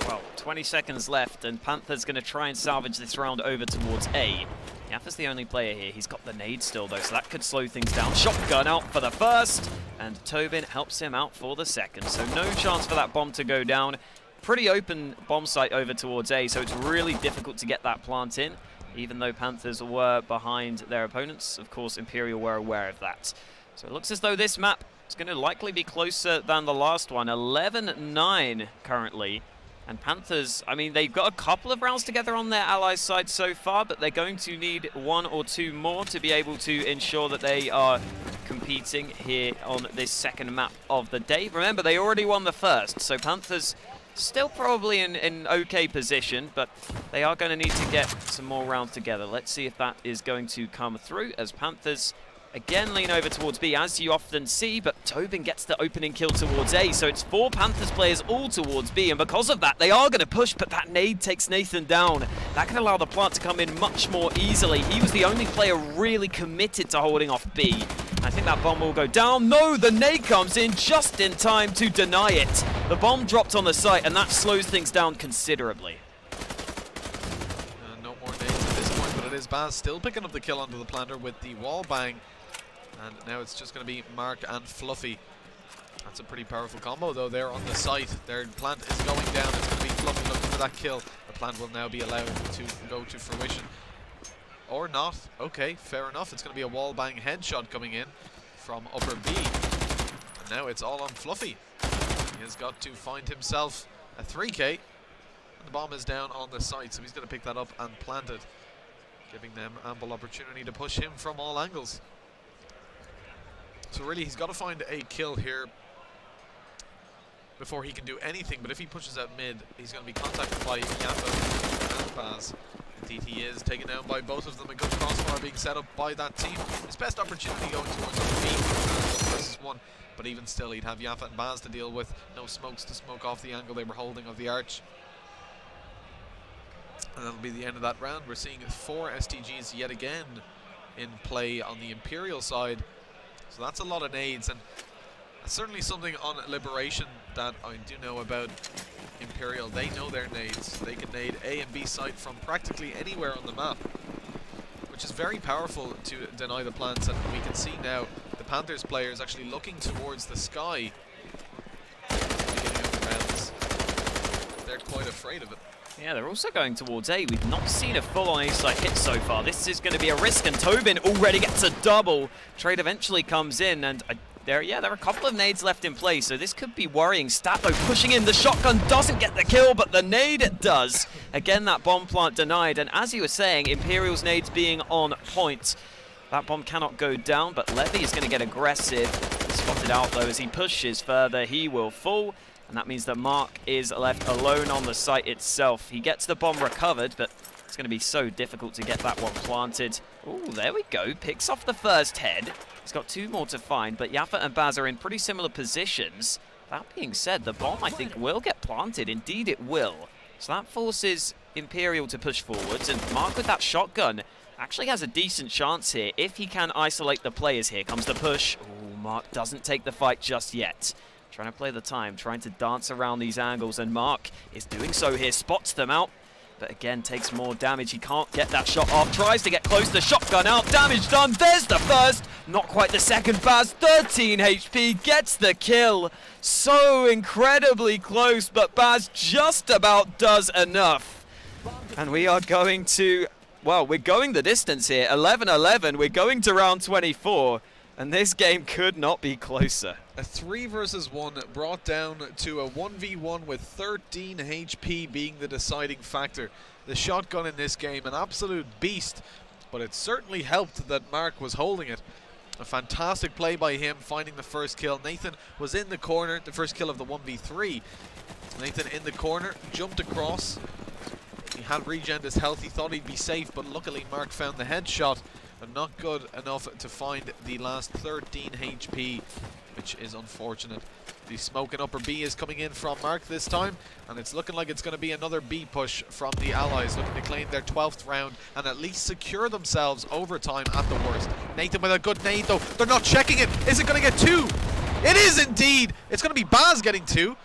Well, 20 seconds left, and Panthers going to try and salvage this round over towards A. Yaffa's the only player here. He's got the nade still, though, so that could slow things down. Shotgun out for the first, and Tobin helps him out for the second. So no chance for that bomb to go down. Pretty open bomb site over towards A, so it's really difficult to get that plant in, even though Panthers were behind their opponents. Of course, Imperial were aware of that. So it looks as though this map is going to likely be closer than the last one. 11-9 currently. And Panthers, I mean, they've got a couple of rounds together on their allies' side so far, but they're going to need 1 or 2 more to be able to ensure that they are competing here on this second map of the day. Remember, they already won the first, so Panthers still probably in okay position, but they are going to need to get some more rounds together. Let's see if that is going to come through as Panthers again lean over towards B, as you often see, but Tobin gets the opening kill towards A, so it's 4 Panthers players all towards B, and because of that, they are going to push, but that nade takes Nathan down. That can allow the plant to come in much more easily. He was the only player really committed to holding off B. I think that bomb will go down. No, the nade comes in just in time to deny it. The bomb dropped on the site, and that slows things down considerably. No more nades at this point, but it is Baz still picking up the kill onto the planter with the wall bang. And now it's just going to be Mark and Fluffy. That's a pretty powerful combo, though. They're on the site. Their plant is going down. It's going to be Fluffy looking for that kill. The plant will now be allowed to go to fruition. Or not. Okay, fair enough. It's going to be a wall bang headshot coming in from upper B. And now it's all on Fluffy. He has got to find himself a 3K. And the bomb is down on the site, so he's going to pick that up and plant it, giving them ample opportunity to push him from all angles. So really, he's got to find a kill here before he can do anything. But if he pushes out mid, he's going to be contacted by Yaffa and Baz. Indeed, he is taken down by both of them. A good crossfire being set up by that team. His best opportunity going towards the B versus 1. But even still, he'd have Yaffa and Baz to deal with. No smokes to smoke off the angle they were holding of the arch. And that'll be the end of that round. We're seeing 4 STGs yet again in play on the Imperial side. So that's a lot of nades, and that's certainly something on Liberation that I do know about Imperial. They know their nades. They can nade A and B site from practically anywhere on the map, which is very powerful to deny the plants. And we can see now the Panthers players actually looking towards the sky at the beginning of the rounds. They're quite afraid of it. Yeah, they're also going towards A. We've not seen a full-on A-site hit so far. This is going to be a risk, and Tobin already gets a double. Trade eventually comes in, and there are a couple of nades left in play, so this could be worrying. Stato pushing in. The shotgun doesn't get the kill, but the nade does. Again, that bomb plant denied, and as you were saying, Imperial's nades being on point. That bomb cannot go down, but Levy is going to get aggressive. Spotted out, though, as he pushes further. He will fall. And that means that Mark is left alone on the site itself. He gets the bomb recovered, but it's going to be so difficult to get that one planted. Oh, there we go. Picks off the first head. He's got 2 more to find, but Yaffa and Baz are in pretty similar positions. That being said, the bomb, I think, will get planted. Indeed, it will. So that forces Imperial to push forwards, and Mark with that shotgun actually has a decent chance here if he can isolate the players. Here comes the push. Oh, Mark doesn't take the fight just yet. Trying to play the time, trying to dance around these angles, and Mark is doing so here, spots them out, but again takes more damage. He can't get that shot off, tries to get close, the shotgun out, damage done, there's the first, not quite the second. Baz, 13 HP, gets the kill. So incredibly close, but Baz just about does enough. And we are going to, well, we're going the distance here, 11-11, we're going to round 24. And this game could not be closer. A 3 versus 1 brought down to a 1v1 with 13 HP being the deciding factor. The shotgun in this game, an absolute beast, but it certainly helped that Mark was holding it. A fantastic play by him, finding the first kill. Nathan was in the corner, the first kill of the 1v3. Nathan in the corner, jumped across. He had regened his health, he thought he'd be safe, but luckily Mark found the headshot. But not good enough to find the last 13 HP which is unfortunate. The smoke in upper B is coming in from Mark this time, and it's looking like it's going to be another B push from the Allies, looking to claim their 12th round and at least secure themselves overtime at the worst. Nathan with a good nade though. They're not checking it. Is it going to get 2? It is indeed. It's going to be Baz getting 2.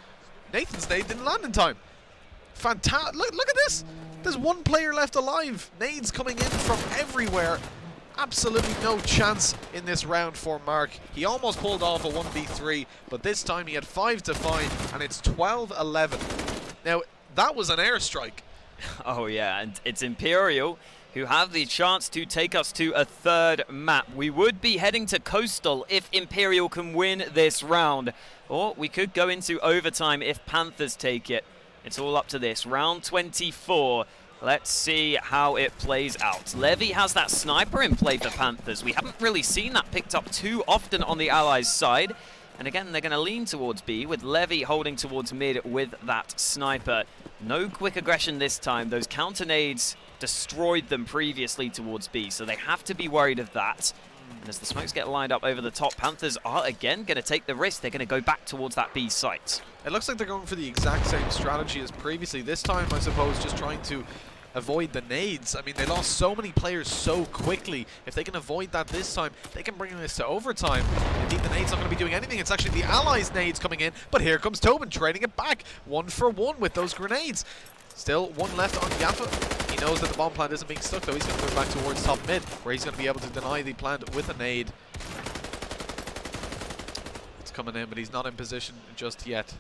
Nathan's nade didn't land in time. Fantastic. Look at this. There's one player left alive. Nades coming in from everywhere. Absolutely no chance in this round for Mark. He almost pulled off a 1v3, but this time he had 5 to find, and it's 12-11. Now, that was an airstrike. Oh yeah, and it's Imperial who have the chance to take us to a 3rd map. We would be heading to Coastal if Imperial can win this round, or we could go into overtime if Panthers take it. It's all up to this. Round 24. Let's see how it plays out. Levy has that sniper in play for Panthers. We haven't really seen that picked up too often on the Allies' side. And again, they're going to lean towards B, with Levy holding towards mid with that sniper. No quick aggression this time. Those counter nades destroyed them previously towards B, so they have to be worried of that. And as the smokes get lined up over the top, Panthers are again going to take the risk. They're going to go back towards that B site. It looks like they're going for the exact same strategy as previously. This time, I suppose, just trying to avoid the nades. I mean, they lost so many players so quickly. If they can avoid that this time, they can bring this to overtime. Indeed, the nades not going to be doing anything. It's actually the Allies' nades coming in, but here comes Tobin trading it back. 1 for 1 with those grenades. Still 1 left on Yaffa. He knows that the bomb plant isn't being stuck, though. He's going to move back towards top mid, where he's going to be able to deny the plant with a nade. It's coming in, but he's not in position just yet.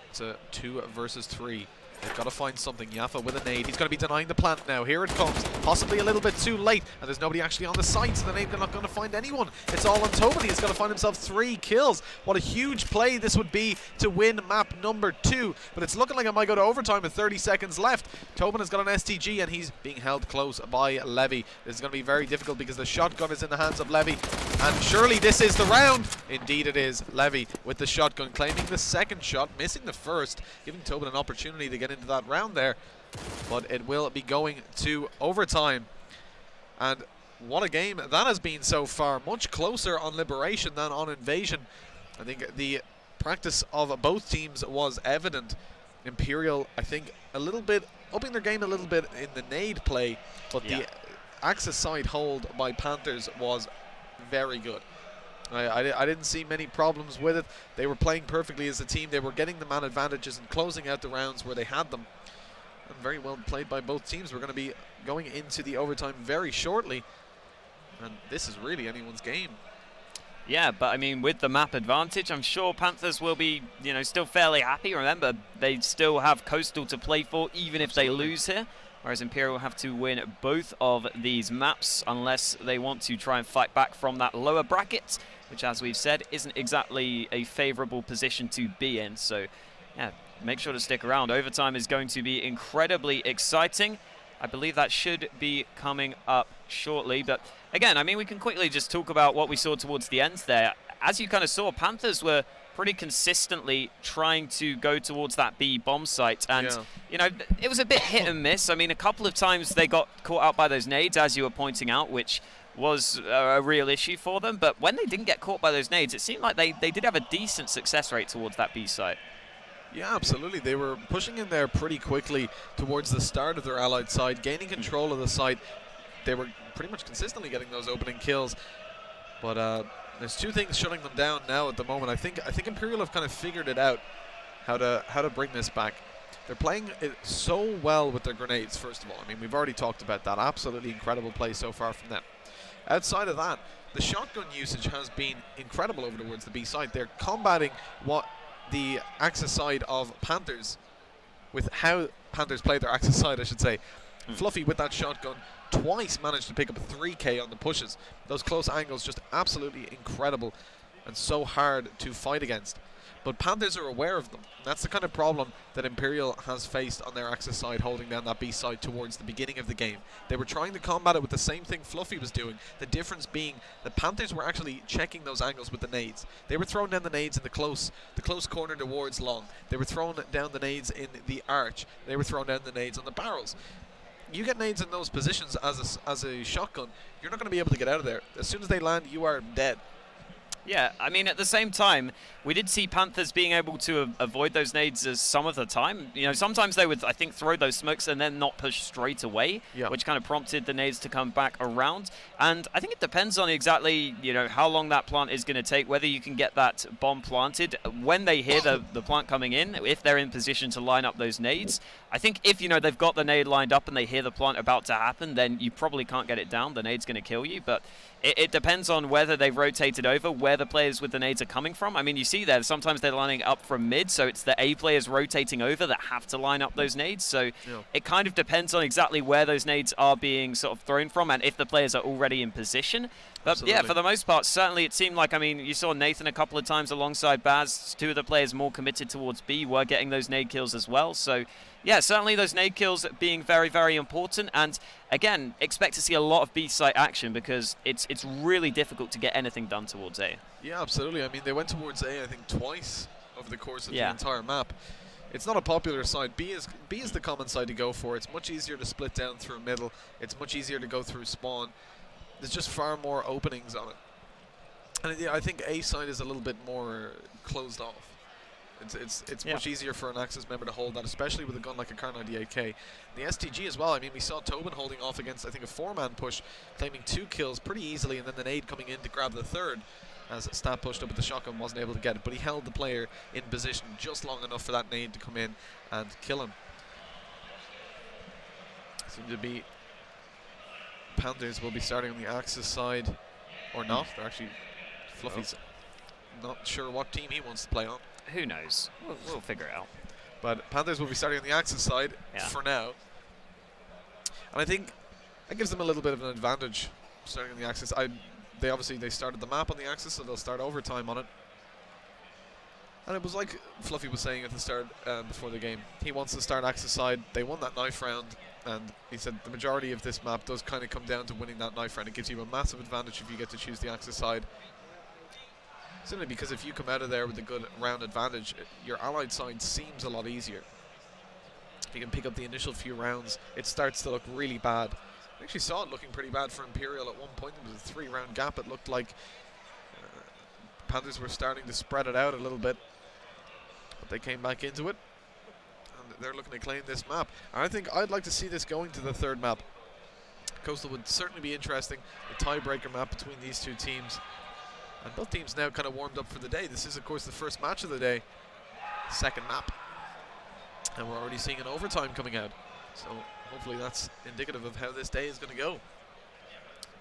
It's a 2 versus 3. They've got to find something. Yaffa with a nade. He's going to be denying the plant now. Here it comes. Possibly a little bit too late. And there's nobody actually on the site, so they're not going to find anyone. It's all on Tobin. He's going to find himself 3 kills. What a huge play this would be to win map number 2. But it's looking like it might go to overtime with 30 seconds left. Tobin has got an STG, and he's being held close by Levy. This is going to be very difficult because the shotgun is in the hands of Levy. And surely this is the round. Indeed it is. Levy with the shotgun, claiming the 2nd shot, missing the 1st, giving Tobin an opportunity to get into that round there, but it will be going to overtime. And what a game that has been so far. Much closer on Liberation than on Invasion. I think the practice of both teams was evident. Imperial, I think, a little bit upping their game a little bit in the nade play, but the Axis side hold by Panthers was very good. I didn't see many problems with it. They were playing perfectly as a team. They were getting the man advantages and closing out the rounds where they had them. And very well played by both teams. We're going to be going into the overtime very shortly. And this is really anyone's game. Yeah, but I mean, with the map advantage, I'm sure Panthers will be, still fairly happy. Remember, they still have Coastal to play for, even if they lose here. Whereas Imperial have to win both of these maps unless they want to try and fight back from that lower bracket, which, as we've said, isn't exactly a favourable position to be in. So, yeah, make sure to stick around. Overtime is going to be incredibly exciting. I believe that should be coming up shortly. But, again, I mean, we can quickly just talk about what we saw towards the end there. As you kind of saw, Panthers were pretty consistently trying to go towards that B bomb site, and it was a bit hit and miss. I mean, a couple of times they got caught out by those nades, as you were pointing out, which was a real issue for them. But when they didn't get caught by those nades, it seemed like they did have a decent success rate towards that B site. Yeah, absolutely. They were pushing in there pretty quickly towards the start of their allied side, gaining control of the site. They were pretty much consistently getting those opening kills, but there's 2 things shutting them down now at the moment. I think Imperial have kind of figured it out, how to bring this back. They're playing it so well with their grenades, first of all. I mean, we've already talked about that. Absolutely incredible play so far from them. Outside of that, the shotgun usage has been incredible over towards the B side. They're combating what the Axis side of Panthers, with how Panthers play their Axis side, I should say. Fluffy with that shotgun twice managed to pick up a 3K on the pushes. Those close angles just absolutely incredible and so hard to fight against. But Panthers are aware of them. That's the kind of problem that Imperial has faced on their Axis side, holding down that B side towards the beginning of the game. They were trying to combat it with the same thing Fluffy was doing, the difference being that Panthers were actually checking those angles with the nades. They were throwing down the nades in the close corner towards long. They were throwing down the nades in the arch. They were throwing down the nades on the barrels. You get nades in those positions as a shotgun, you're not going to be able to get out of there. As soon as they land, you are dead. Yeah, I mean, at the same time, we did see Panthers being able to avoid those nades as some of the time. You know, sometimes they would, I think, throw those smokes and then not push straight away, Yeah. which kind of prompted the nades to come back around. And I think it depends on exactly, you know, how long that plant is going to take, whether you can get that bomb planted. When they hear the plant coming in, if they're in position to line up those nades, I think if, you know, they've got the nade lined up and they hear the plant about to happen, then you probably can't get it down. The nade's going to kill you, but it depends on whether they've rotated over, where the players with the nades are coming from. I mean, you see there, sometimes they're lining up from mid, so it's the A players rotating over that have to line up those nades. So it kind of depends on exactly where those nades are being sort of thrown from and if the players are already in position. But Absolutely. yeah, for the most part, certainly it seemed like, I mean, you saw Nathan a couple of times alongside Baz. Two of the players more committed towards B were getting those nade kills as well. So yeah, certainly those nade kills being very, very important. And again, expect to see a lot of B site action because it's really difficult to get anything done towards A. Yeah, absolutely. I mean, they went towards A, I think, twice over the course of the entire map. It's not a popular side. B is the common side to go for. It's much easier to split down through middle. It's much easier to go through spawn. There's just far more openings on it. And yeah, I think A side is a little bit more closed off. It's much easier for an Axis member to hold that, especially with a gun like a Kar 98K. The STG as well. I mean, we saw Tobin holding off against, I think, a 4-man push, claiming 2 kills pretty easily, and then the nade coming in to grab the third. As Stat pushed up with the shotgun, wasn't able to get it, but he held the player in position just long enough for that nade to come in and kill him. Seems to be Panthers will be starting on the Axis side, or not. They're actually Fluffy's not sure what team he wants to play on. Who knows? We'll figure it out. But Panthers will be starting on the Axis side for now. And I think that gives them a little bit of an advantage starting on the Axis. They started the map on the Axis, so they'll start overtime on it. And it was like Fluffy was saying at the start before the game. He wants to start Axis side. They won that knife round, and he said the majority of this map does kind of come down to winning that knife round. It gives you a massive advantage if you get to choose the Axis side. Simply because if you come out of there with a good round advantage, your allied side seems a lot easier. If you can pick up the initial few rounds, it starts to look really bad. I actually saw it looking pretty bad for Imperial at one point. There was a 3-round gap. It looked like Panthers were starting to spread it out a little bit. But they came back into it. And they're looking to claim this map. And I think I'd like to see this going to the third map. Coastal would certainly be interesting. The tiebreaker map between these two teams. And both teams now kind of warmed up for the day. This is, of course, the first match of the day. Second map. And we're already seeing an overtime coming out. So hopefully that's indicative of how this day is going to go.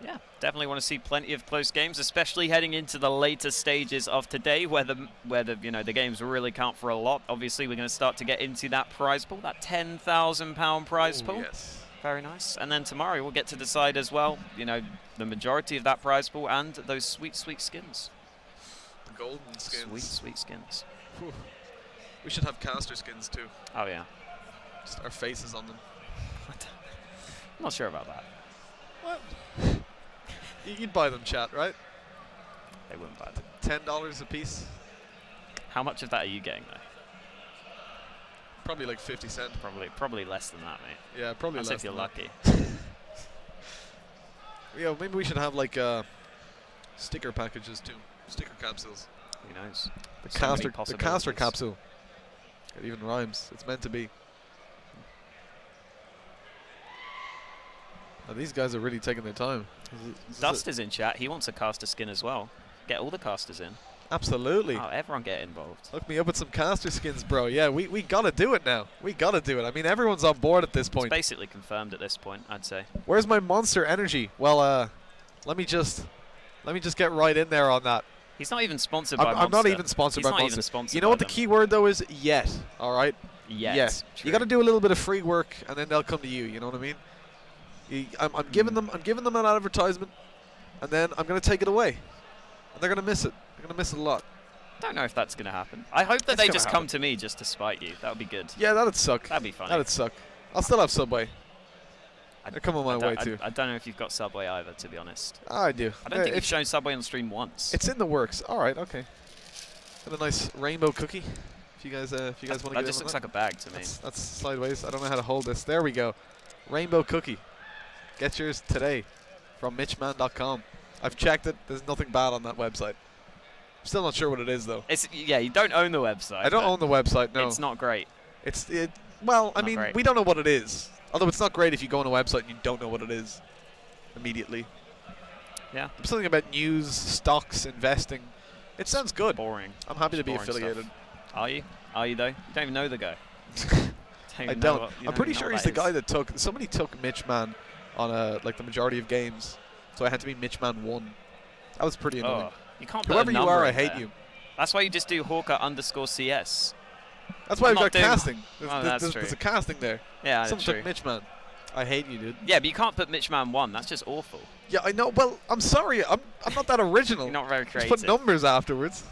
Yeah, definitely want to see plenty of close games, especially heading into the later stages of today, where the the games really count for a lot. Obviously, we're going to start to get into that prize pool, that £10,000 prize pool. Yes. Very nice. And then tomorrow we'll get to decide as well, the majority of that prize pool and those sweet, sweet skins. The golden skins. Sweet, sweet skins. Whew. We should have caster skins too. Oh, yeah. Just our faces on them. I'm not sure about that. What? You'd buy them, chat, right? They wouldn't buy them. $10 a piece. How much of that are you getting, though? Probably like 50 cents. Probably less than that, mate. Yeah, probably That's less if you're than lucky. Yeah, maybe we should have like sticker packages too. Sticker capsules. Who knows? The caster capsule. It even rhymes. It's meant to be. Oh, these guys are really taking their time. Dust is in chat. He wants a caster skin as well. Get all the casters in. Absolutely. Oh, everyone get involved. Hook me up with some caster skins, bro. Yeah, we gotta do it now. We gotta do it. I mean, everyone's on board at this point. It's basically confirmed at this point, I'd say. Where's my monster energy? Well, let me just get right in there on that. He's not even sponsored by Monster. I'm not even sponsored by Monster. Even sponsored you know what the key word though is? Yet. All right. Yet. Yes. You got to do a little bit of free work, and then they'll come to you. You know what I mean? I'm giving them an advertisement, and then I'm going to take it away, and they're going to miss it. They're going to miss it a lot. Don't know if that's going to happen. I hope that they just come to me just to spite you. That would be good. Yeah, that'd suck. That'd be funny. That'd suck. I'll still have Subway. They're coming my way too. I don't know if you've got Subway either, to be honest. Oh, I do. I don't think you've shown Subway on stream once. It's in the works. All right, okay. Got a nice rainbow cookie. If you guys want to get in. That just looks like a bag to me. That's sideways. I don't know how to hold this. There we go. Rainbow cookie. Get yours today from MitchMan.com. I've checked it. There's nothing bad on that website. Still not sure what it is though. Yeah, you don't own the website. I don't own the website. No, It's not great. Well, I Not mean, great. we don't know what it is. Although it's not great if you go on a website and you don't know what it is immediately. Yeah. Something about news, stocks, investing. It sounds good. Boring. I'm happy to be Boring affiliated. stuff. Are you? Are you though? You don't even know the guy. I don't. I'm pretty sure he's the guy that somebody took Mitch Man on like the majority of games, so I had to be Mitch Man 1. That was pretty annoying. Oh, you can't put Whoever a you number are, I in hate there. you. That's why you just do Hawker_CS. That's why I'm we've got not doing- casting. that's true. There's a casting there. Yeah, Someone that's took true. Mitch Man. I hate you, dude. Yeah, but you can't put Mitchman 1. That's just awful. Yeah, I know. Well, I'm sorry. I'm not that original. You're not very Just creative. put numbers afterwards.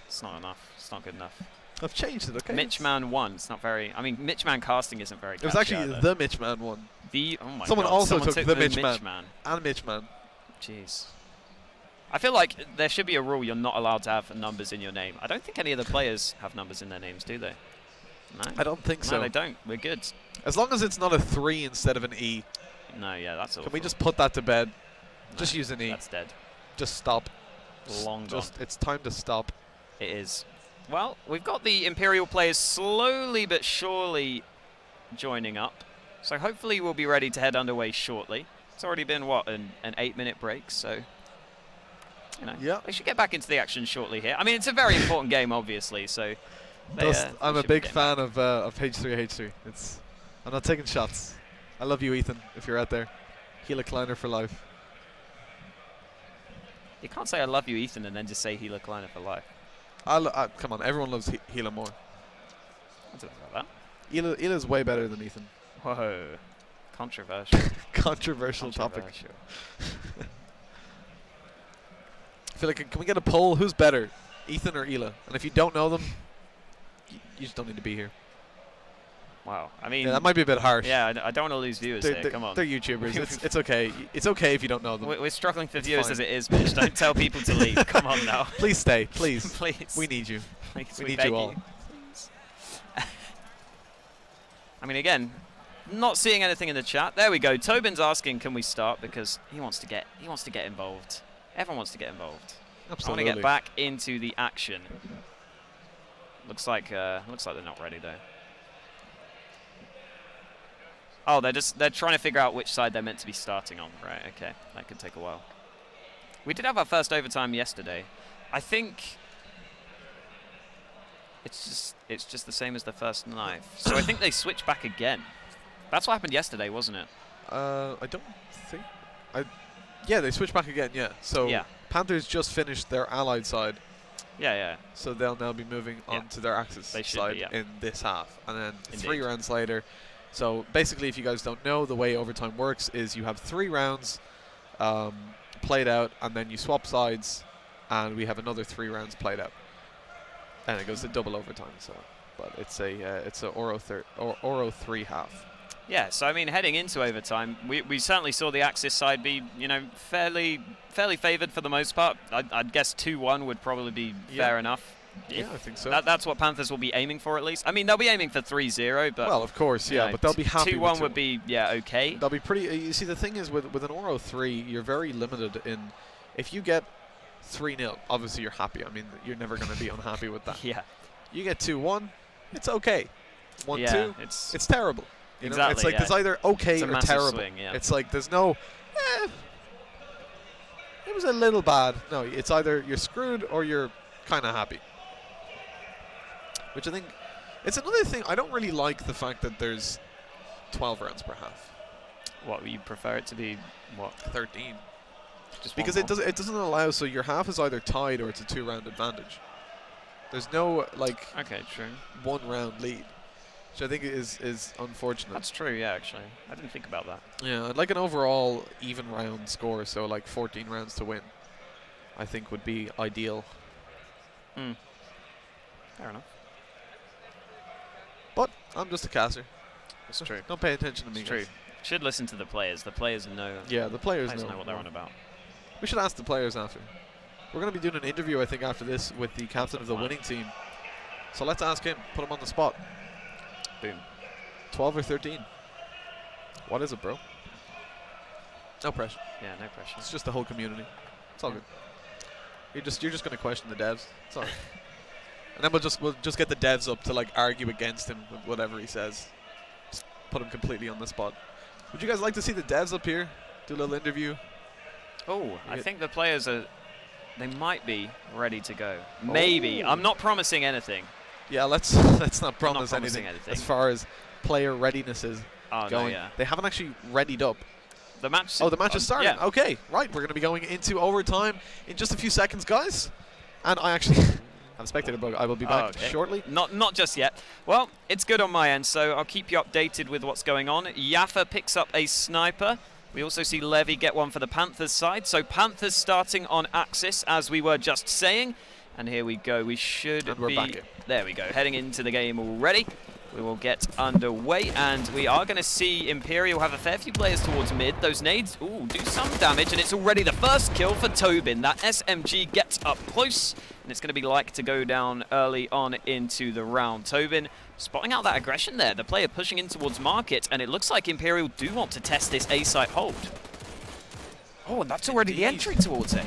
It's not enough. It's not good enough. I've changed it, okay? Mitchman 1. It's not very. I mean, Mitchman casting isn't very. It was catchy actually either. the Mitch Man 1. Oh my Someone God. also Someone took the the Mitch Man. Mitchman. And Mitch Man. Jeez. I feel like there should be a rule you're not allowed to have numbers in your name. I don't think any of the players have numbers in their names, do they? No. I don't think so. No, they don't. We're good. As long as it's not a 3 instead of an E. No, yeah, that's awful. Can we just put that to bed? No, Just use an E. That's dead. Just stop. Long gone. It's time to stop. It is. Well, we've got the Imperial players slowly but surely joining up. So hopefully we'll be ready to head underway shortly. It's already been, what, an 8-minute break, so... You know, Yeah. they should get back into the action shortly here. I mean, it's a very important game, obviously, so... I'm a should be big getting fan back. of H3H3. I'm not taking shots. I love you, Ethan, if you're out there. Gila Kleiner for life. You can't say I love you, Ethan, and then just say Gila Kleiner for life. Come on, everyone loves Gila more. I don't know about that. Gila's way better than Ethan. Whoa. Controversial. Controversial topic. Controversial. I feel like, can we get a poll? Who's better, Ethan or Ela? And if you don't know them, you just don't need to be here. Wow. I mean... Yeah, that might be a bit harsh. Yeah, I don't want to lose viewers here. Come on. They're YouTubers. It's okay. It's okay if you don't know them. We're struggling for It's viewers fine. as it is, Mitch. Don't tell people to leave. Come on now. Please stay, please. Please. We need you. Please, we we need beg you all. Please. I mean, again, not seeing anything in the chat. There we go. Tobin's asking, can we start? Because he wants to get involved. Everyone wants to get involved. Absolutely. I want to get back into the action. Looks like they're not ready though. Oh, they're trying to figure out which side they're meant to be starting on. Right, okay. That could take a while. We did have our first overtime yesterday. I think it's just the same as the first knife. So I think they switched back again. That's what happened yesterday, wasn't it? I don't think. Yeah, they switched back again. Yeah. So Yeah. Panthers just finished their allied side, Yeah. so they'll now be moving Yeah. on to their Axis They should side be, yeah. in this half, and then Indeed. 3 rounds later. So basically, if you guys don't know, the way overtime works is you have 3 rounds played out, and then you swap sides, and we have another 3 rounds played out, and it goes to double overtime. So, but it's a Oro 3 half. Yeah, so I mean, heading into overtime, we certainly saw the Axis side be, fairly favoured for the most part. I'd guess 2-1 would probably be fair enough. Yeah, I think so. That's what Panthers will be aiming for at least. I mean, they'll be aiming for 3-0, but Well, of course, yeah, but they'll be happy 2-1 with would be okay. They'll be pretty. You see, the thing is with an Oro 3, you're very limited in. If you get 3-0, obviously you're happy. I mean, you're never going to be unhappy with that. Yeah. You get 2-1, it's okay. 1-2, Yeah, it's terrible. You know? Exactly, It's like yeah. there's either okay It's a or massive terrible. swing, yeah. It's like there's no. It was a little bad. No, it's either you're screwed or you're kind of happy. Which I think, it's another thing. I don't really like the fact that there's 12 rounds per half. What, you prefer it to be, what? 13. Just Because one it doesn't allow, so your half is either tied or it's a 2-round advantage. There's no like more? Okay, true. 1-round lead, which I think is unfortunate. That's true, yeah, actually. I didn't think about that. Yeah, I'd like an overall even round score, so like 14 rounds to win, I think would be ideal. Fair enough. But I'm just a caster. It's true. Don't pay attention to me. It's true. guys. Should listen to the players. The players know. Yeah, the players Players know. know what they're on about. We should ask the players after. We're going to be doing an interview, I think, after this with the captain of the Fun. winning team. So let's ask him. Put him on the spot. Boom. 12 or 13? What is it, bro? No pressure. Yeah, no pressure. It's just the whole community. It's all good. You're just going to question the devs. Sorry. And then we'll just get the devs up to like argue against him with whatever he says. Just put him completely on the spot. Would you guys like to see the devs up here? Do a little interview? Oh, I think the players they might be ready to go. Maybe. I'm not promising anything. Yeah, let's not promise anything as far as player readiness is going. No, yeah. They haven't actually readied up. The match. Oh, the match is starting. Yeah. Okay, right. We're going to be going into overtime in just a few seconds, guys. And I actually have a spectator bug. I will be back shortly. Not just yet. Well, it's good on my end, so I'll keep you updated with what's going on. Yaffa picks up a sniper. We also see Levy get one for the Panthers side. So Panthers starting on Axis, as we were just saying. And here we go. We should we're be... back in. There we go. Heading into the game already. We will get underway, and we are going to see Imperial have a fair few players towards mid. Those nades, do some damage, and it's already the first kill for Tobin. That SMG gets up close, and it's going to be like to go down early on into the round. Tobin spotting out that aggression there. The player pushing in towards market, and it looks like Imperial do want to test this A-site hold. Oh, and that's already the entry towards it.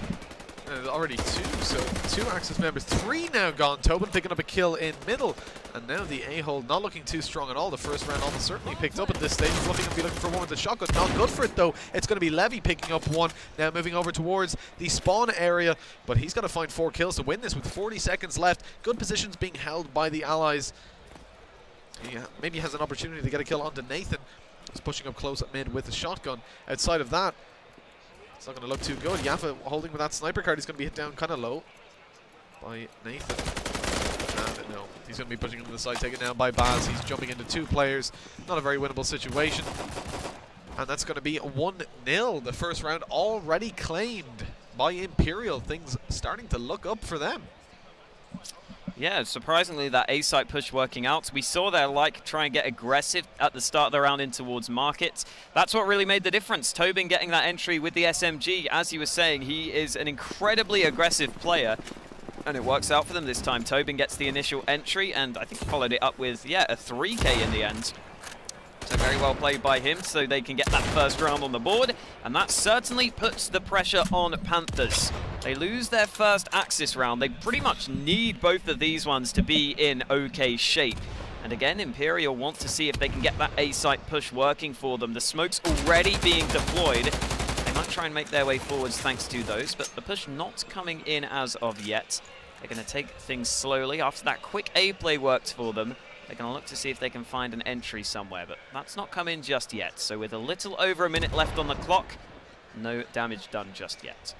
Already 2, so 2 Axis members, 3 now gone. Tobin picking up a kill in middle, and now the A-hold not looking too strong at all. The first round almost certainly picked up at this stage. Fluffy going to be looking for one with the shotgun. Not good for it though. It's going to be Levy picking up one. Now moving over towards the spawn area, but he's got to find 4 kills to win this with 40 seconds left. Good positions being held by the allies. He maybe has an opportunity to get a kill onto Nathan. He's pushing up close at mid with the shotgun. Outside of that, it's not going to look too good. Yaffa holding with that sniper card. He's going to be hit down kind of low by Nathan. And no, he's going to be pushing him to the side, taken down by Baz. He's jumping into 2 players. Not a very winnable situation. And that's going to be 1-0. The first round already claimed by Imperial. Things starting to look up for them. Yeah, surprisingly, that A-site push working out. We saw their try and get aggressive at the start of the round in towards market. That's what really made the difference. Tobin getting that entry with the SMG. As you were saying, he is an incredibly aggressive player, and it works out for them this time. Tobin gets the initial entry, and I think followed it up with, a 3K in the end. So very well played by him, so they can get that first round on the board, and that certainly puts the pressure on Panthers. They lose their first Axis round. They pretty much need both of these ones to be in okay shape. And again, Imperial want to see if they can get that A-site push working for them. The smoke's already being deployed. They might try and make their way forwards thanks to those, but the push not coming in as of yet. They're going to take things slowly. After that quick A-play worked for them, they're going to look to see if they can find an entry somewhere, but that's not come in just yet. So with a little over a minute left on the clock, no damage done just yet.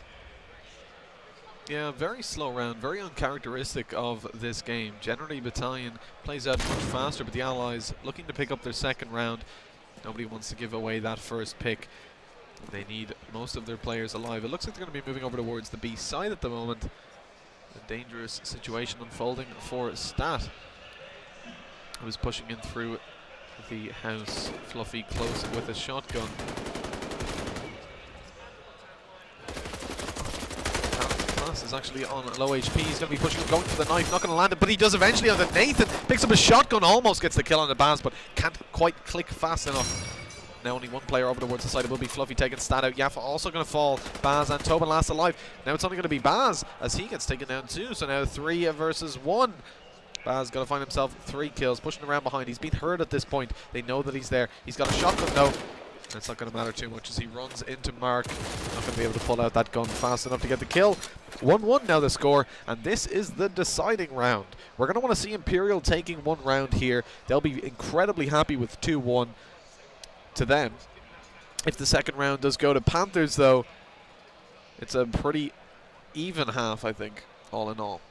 Yeah, very slow round, very uncharacteristic of this game. Generally, Battalion plays out much faster, but the Allies looking to pick up their second round. Nobody wants to give away that first pick. They need most of their players alive. It looks like they're going to be moving over towards the B side at the moment. A dangerous situation unfolding for Stat, who is pushing in through the house. Fluffy close with a shotgun. Class is actually on low HP. He's going to be pushing, going for the knife, not going to land it, but he does eventually on the Nathan. Picks up a shotgun, almost gets the kill on the Baz, but can't quite click fast enough. Now only 1 player over towards the side. It will be Fluffy taking Stat out. Yaffa also going to fall. Baz and Tobin last alive. Now it's only going to be Baz as he gets taken down too. So now 3 versus 1. Baz going to find himself 3 kills, pushing around behind. He's been hurt at this point. They know that he's there. He's got a shotgun though. That's not going to matter too much as he runs into Mark. Not going to be able to pull out that gun fast enough to get the kill. 1-1 now the score, and this is the deciding round. We're going to want to see Imperial taking 1 round here. They'll be incredibly happy with 2-1 to them. If the second round does go to Panthers though, it's a pretty even half, I think, all in all.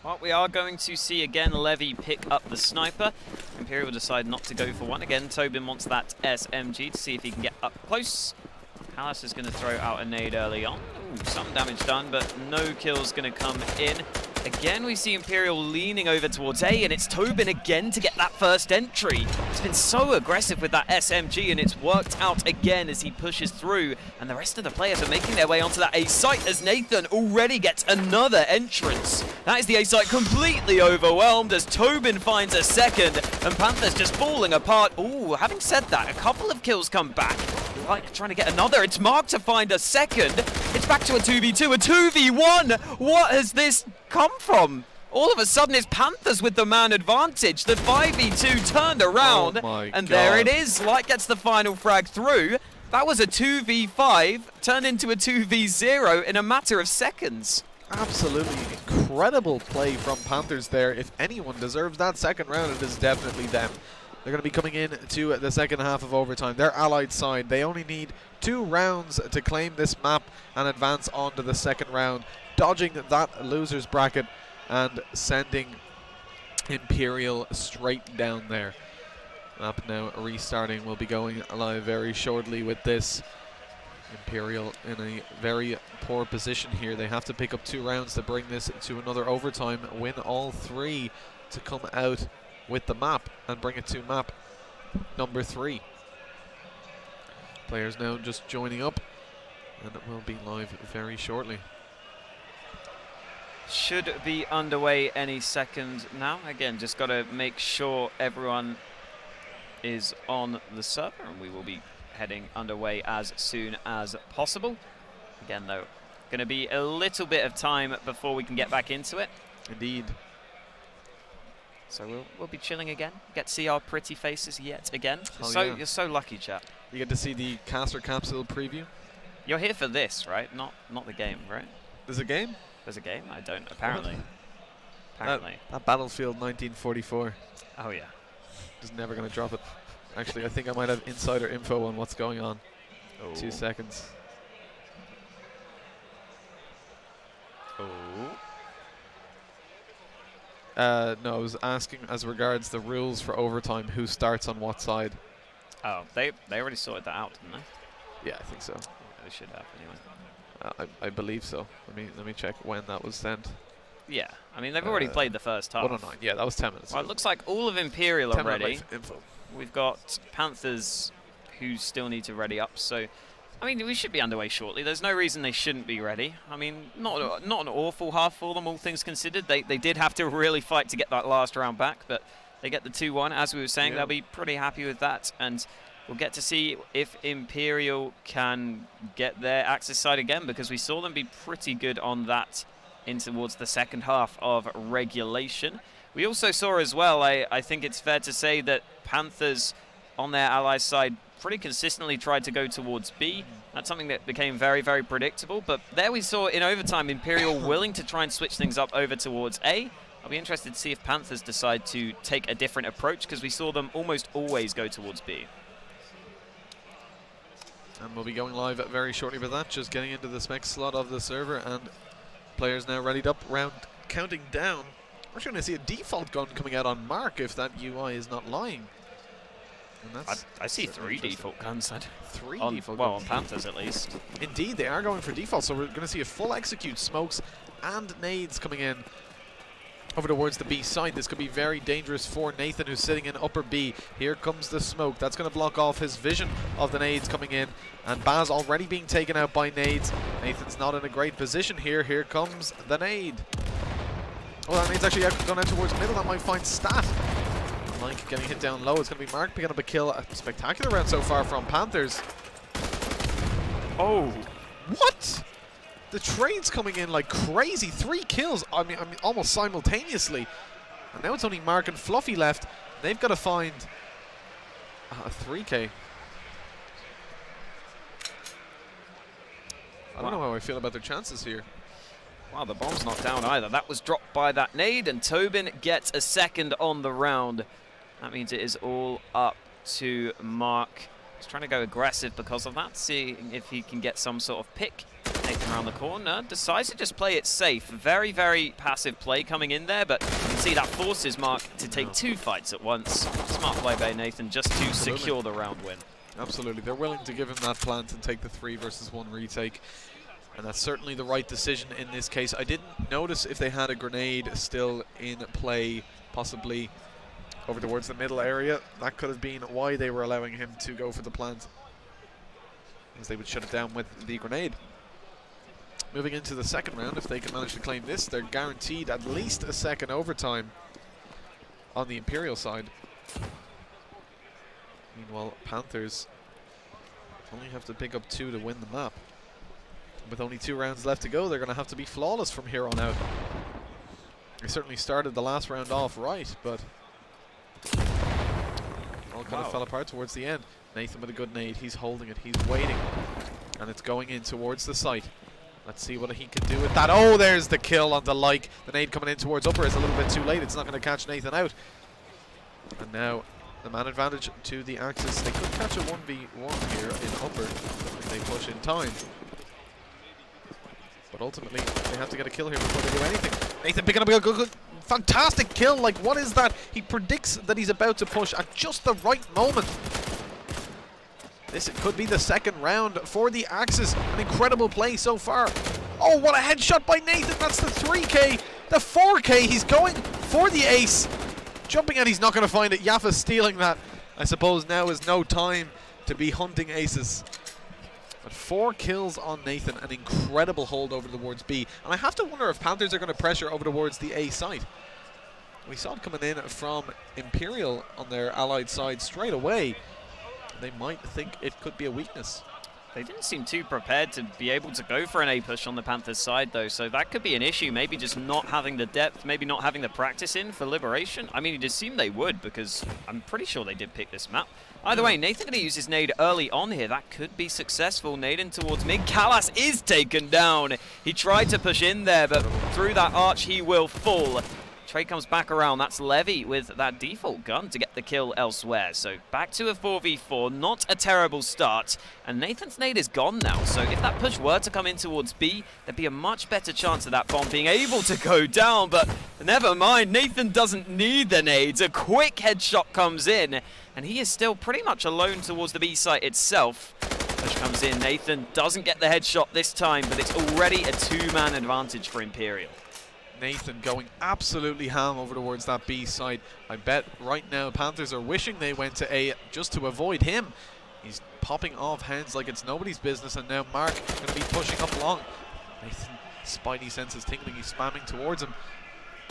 Well, we are going to see again Levy pick up the sniper. Imperial decide not to go for one. Again, Tobin wants that SMG to see if he can get up close. Palace is going to throw out a nade early on. Ooh, some damage done, but no kills going to come in. Again, we see Imperial leaning over towards A, and it's Tobin again to get that first entry. He's been so aggressive with that SMG, and it's worked out again as he pushes through. And the rest of the players are making their way onto that A site as Nathan already gets another entrance. That is the A site completely overwhelmed as Tobin finds a second, and Panthers just falling apart. Ooh, having said that, a couple of kills come back. Like trying to get another. It's Mark to find a second. It's back to a 2v2, a 2v1. What has this come from? All of a sudden, it's Panthers with the man advantage. The 5v2 turned around, and there it is. Light gets the final frag through. That was a 2v5, turned into a 2v0 in a matter of seconds. Absolutely incredible play from Panthers there. If anyone deserves that second round, it is definitely them. They're going to be coming in to the second half of overtime. Their allied side, they only need 2 rounds to claim this map and advance on to the second round, dodging that loser's bracket and sending Imperial straight down there. Map now restarting. We'll be going live very shortly with this. Imperial in a very poor position here. They have to pick up 2 rounds to bring this to another overtime, win all 3 to come out with the map and bring it to map number 3. Players now just joining up, and it will be live very shortly. Should be underway any second now. Again, just got to make sure everyone is on the server, and we will be heading underway as soon as possible. Again, though, going to be a little bit of time before we can get back into it. Indeed. So we'll be chilling again. Get to see our pretty faces yet again. Yeah. You're so lucky, chap. You get to see the caster capsule preview. You're here for this, right? Not the game, right? There's a game? There's a game? I don't. Apparently. Apparently. That Battlefield 1944. Oh yeah. Just never going to drop it. Actually, I think I might have insider info on what's going on. Oh. 2 seconds. Oh. No, I was asking as regards the rules for overtime, who starts on what side. Oh, they already sorted that out, didn't they? Yeah, I think so. They should have anyway. I believe so. Let me check when that was sent. Yeah, I mean they've already played the first half. 109. Yeah, that was 10 minutes. Well, it looks like all of Imperial are ready. Info. We've got Panthers who still need to ready up. So, I mean, we should be underway shortly. There's no reason they shouldn't be ready. I mean, not an awful half for them, all things considered. They did have to really fight to get that last round back, but they get the 2-1. As we were saying, they'll be pretty happy with that. And we'll get to see if Imperial can get their Axis side again, because we saw them be pretty good on that in towards the second half of regulation. We also saw as well, I think it's fair to say that Panthers on their allies side pretty consistently tried to go towards B. That's something that became very, very predictable. But there we saw in overtime Imperial willing to try and switch things up over towards A. I'll be interested to see if Panthers decide to take a different approach, because we saw them almost always go towards B. And we'll be going live very shortly with that, just getting into the spec slot of the server, and players now readied up, round counting down. We're going to see a default gun coming out on Mark if that UI is not lying. And that's I see 3 default guns. 3 on, default well, guns. on Panthers at least. Indeed, they are going for default, so we're going to see a full execute, smokes and nades coming in over towards the B side. This could be very dangerous for Nathan, who's sitting in upper B. Here comes the smoke. That's going to block off his vision of the nades coming in. And Baz already being taken out by nades. Nathan's not in a great position here. Here comes the nade. Oh, that nade's actually gone out towards middle. That might find Stat. Mike getting hit down low. It's going to be Mark picking up a kill. A spectacular round so far from Panthers. Oh. What? The trade's coming in like crazy. 3 kills, I mean almost simultaneously. And now it's only Mark and Fluffy left. They've got to find a 3K. I don't know how I feel about their chances here. Wow, the bomb's not down either. That was dropped by that nade, and Tobin gets a second on the round. That means it is all up to Mark. He's trying to go aggressive because of that, seeing if he can get some sort of pick. Nathan around the corner, decides to just play it safe. Very, very passive play coming in there, but you can see that forces Mark to take 2 fights at once. Smart play by Nathan just to secure the round win. Absolutely. They're willing to give him that plant and take the 3 versus 1 retake. And that's certainly the right decision in this case. I didn't notice if they had a grenade still in play, possibly over towards the middle area. That could have been why they were allowing him to go for the plant, as they would shut it down with the grenade. Moving into the second round, if they can manage to claim this, they're guaranteed at least a second overtime on the Imperial side. Meanwhile, Panthers only have to pick up 2 to win the map. With only 2 rounds left to go, they're going to have to be flawless from here on out. They certainly started the last round off right, but all kind of fell apart towards the end. Nathan with a good nade. He's holding it. He's waiting. And it's going in towards the site. Let's see what he can do with that. Oh, there's the kill on the like. The nade coming in towards upper is a little bit too late. It's not going to catch Nathan out. And now the man advantage to the Axis. They could catch a 1v1 here in upper if they push in time. But ultimately, they have to get a kill here before they do anything. Nathan picking up a good, fantastic kill. Like, what is that? He predicts that he's about to push at just the right moment. This could be the second round for the Axis. An incredible play so far. Oh, what a headshot by Nathan. That's the 3K. The 4K. He's going for the ace. Jumping out, he's not going to find it. Yaffa stealing that. I suppose now is no time to be hunting aces. But 4 kills on Nathan. An incredible hold over towards B. And I have to wonder if Panthers are going to pressure over towards the A side. We saw it coming in from Imperial on their allied side straight away. They might think it could be a weakness. They didn't seem too prepared to be able to go for an A push on the Panthers side, though, so that could be an issue. Maybe just not having the depth, maybe not having the practice in for Liberation. I mean, it just seemed they would, because I'm pretty sure they did pick this map. Either way, Nathan going to use his nade early on here. That could be successful. Nade in towards mid. Callas is taken down. He tried to push in there, but through that arch, he will fall. Trade comes back around. That's Levy with that default gun to get the kill elsewhere. So back to a 4v4. Not a terrible start. And Nathan's nade is gone now. So if that push were to come in towards B, there'd be a much better chance of that bomb being able to go down. But never mind. Nathan doesn't need the nades. A quick headshot comes in. And he is still pretty much alone towards the B site itself. Push comes in. Nathan doesn't get the headshot this time, but it's already a 2-man advantage for Imperial. Nathan going absolutely ham over towards that B side. I bet right now Panthers are wishing they went to A just to avoid him. He's popping off hands like it's nobody's business, and now Mark going to be pushing up long. Nathan, spidey senses tingling, he's spamming towards him.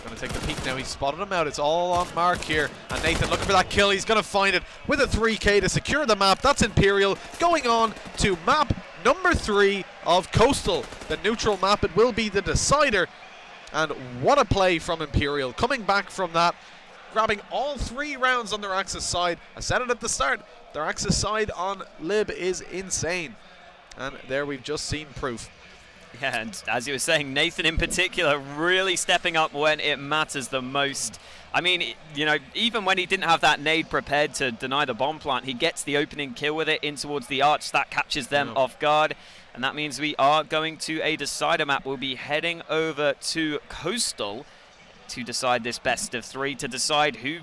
Going to take the peek now, he's spotted him out. It's all on Mark here, and Nathan looking for that kill. He's going to find it with a 3K to secure the map. That's Imperial going on to map number 3 of Coastal. The neutral map, it will be the decider. And what a play from Imperial, coming back from that, grabbing all 3 rounds on their Axis side. I said it at the start, their Axis side on Lib is insane. And there we've just seen proof. Yeah, and as you were saying, Nathan in particular really stepping up when it matters the most. I mean, you know, even when he didn't have that nade prepared to deny the bomb plant, he gets the opening kill with it in towards the arch. That catches them off guard. And that means we are going to a decider map. We'll be heading over to Coastal to decide this best of 3, to decide who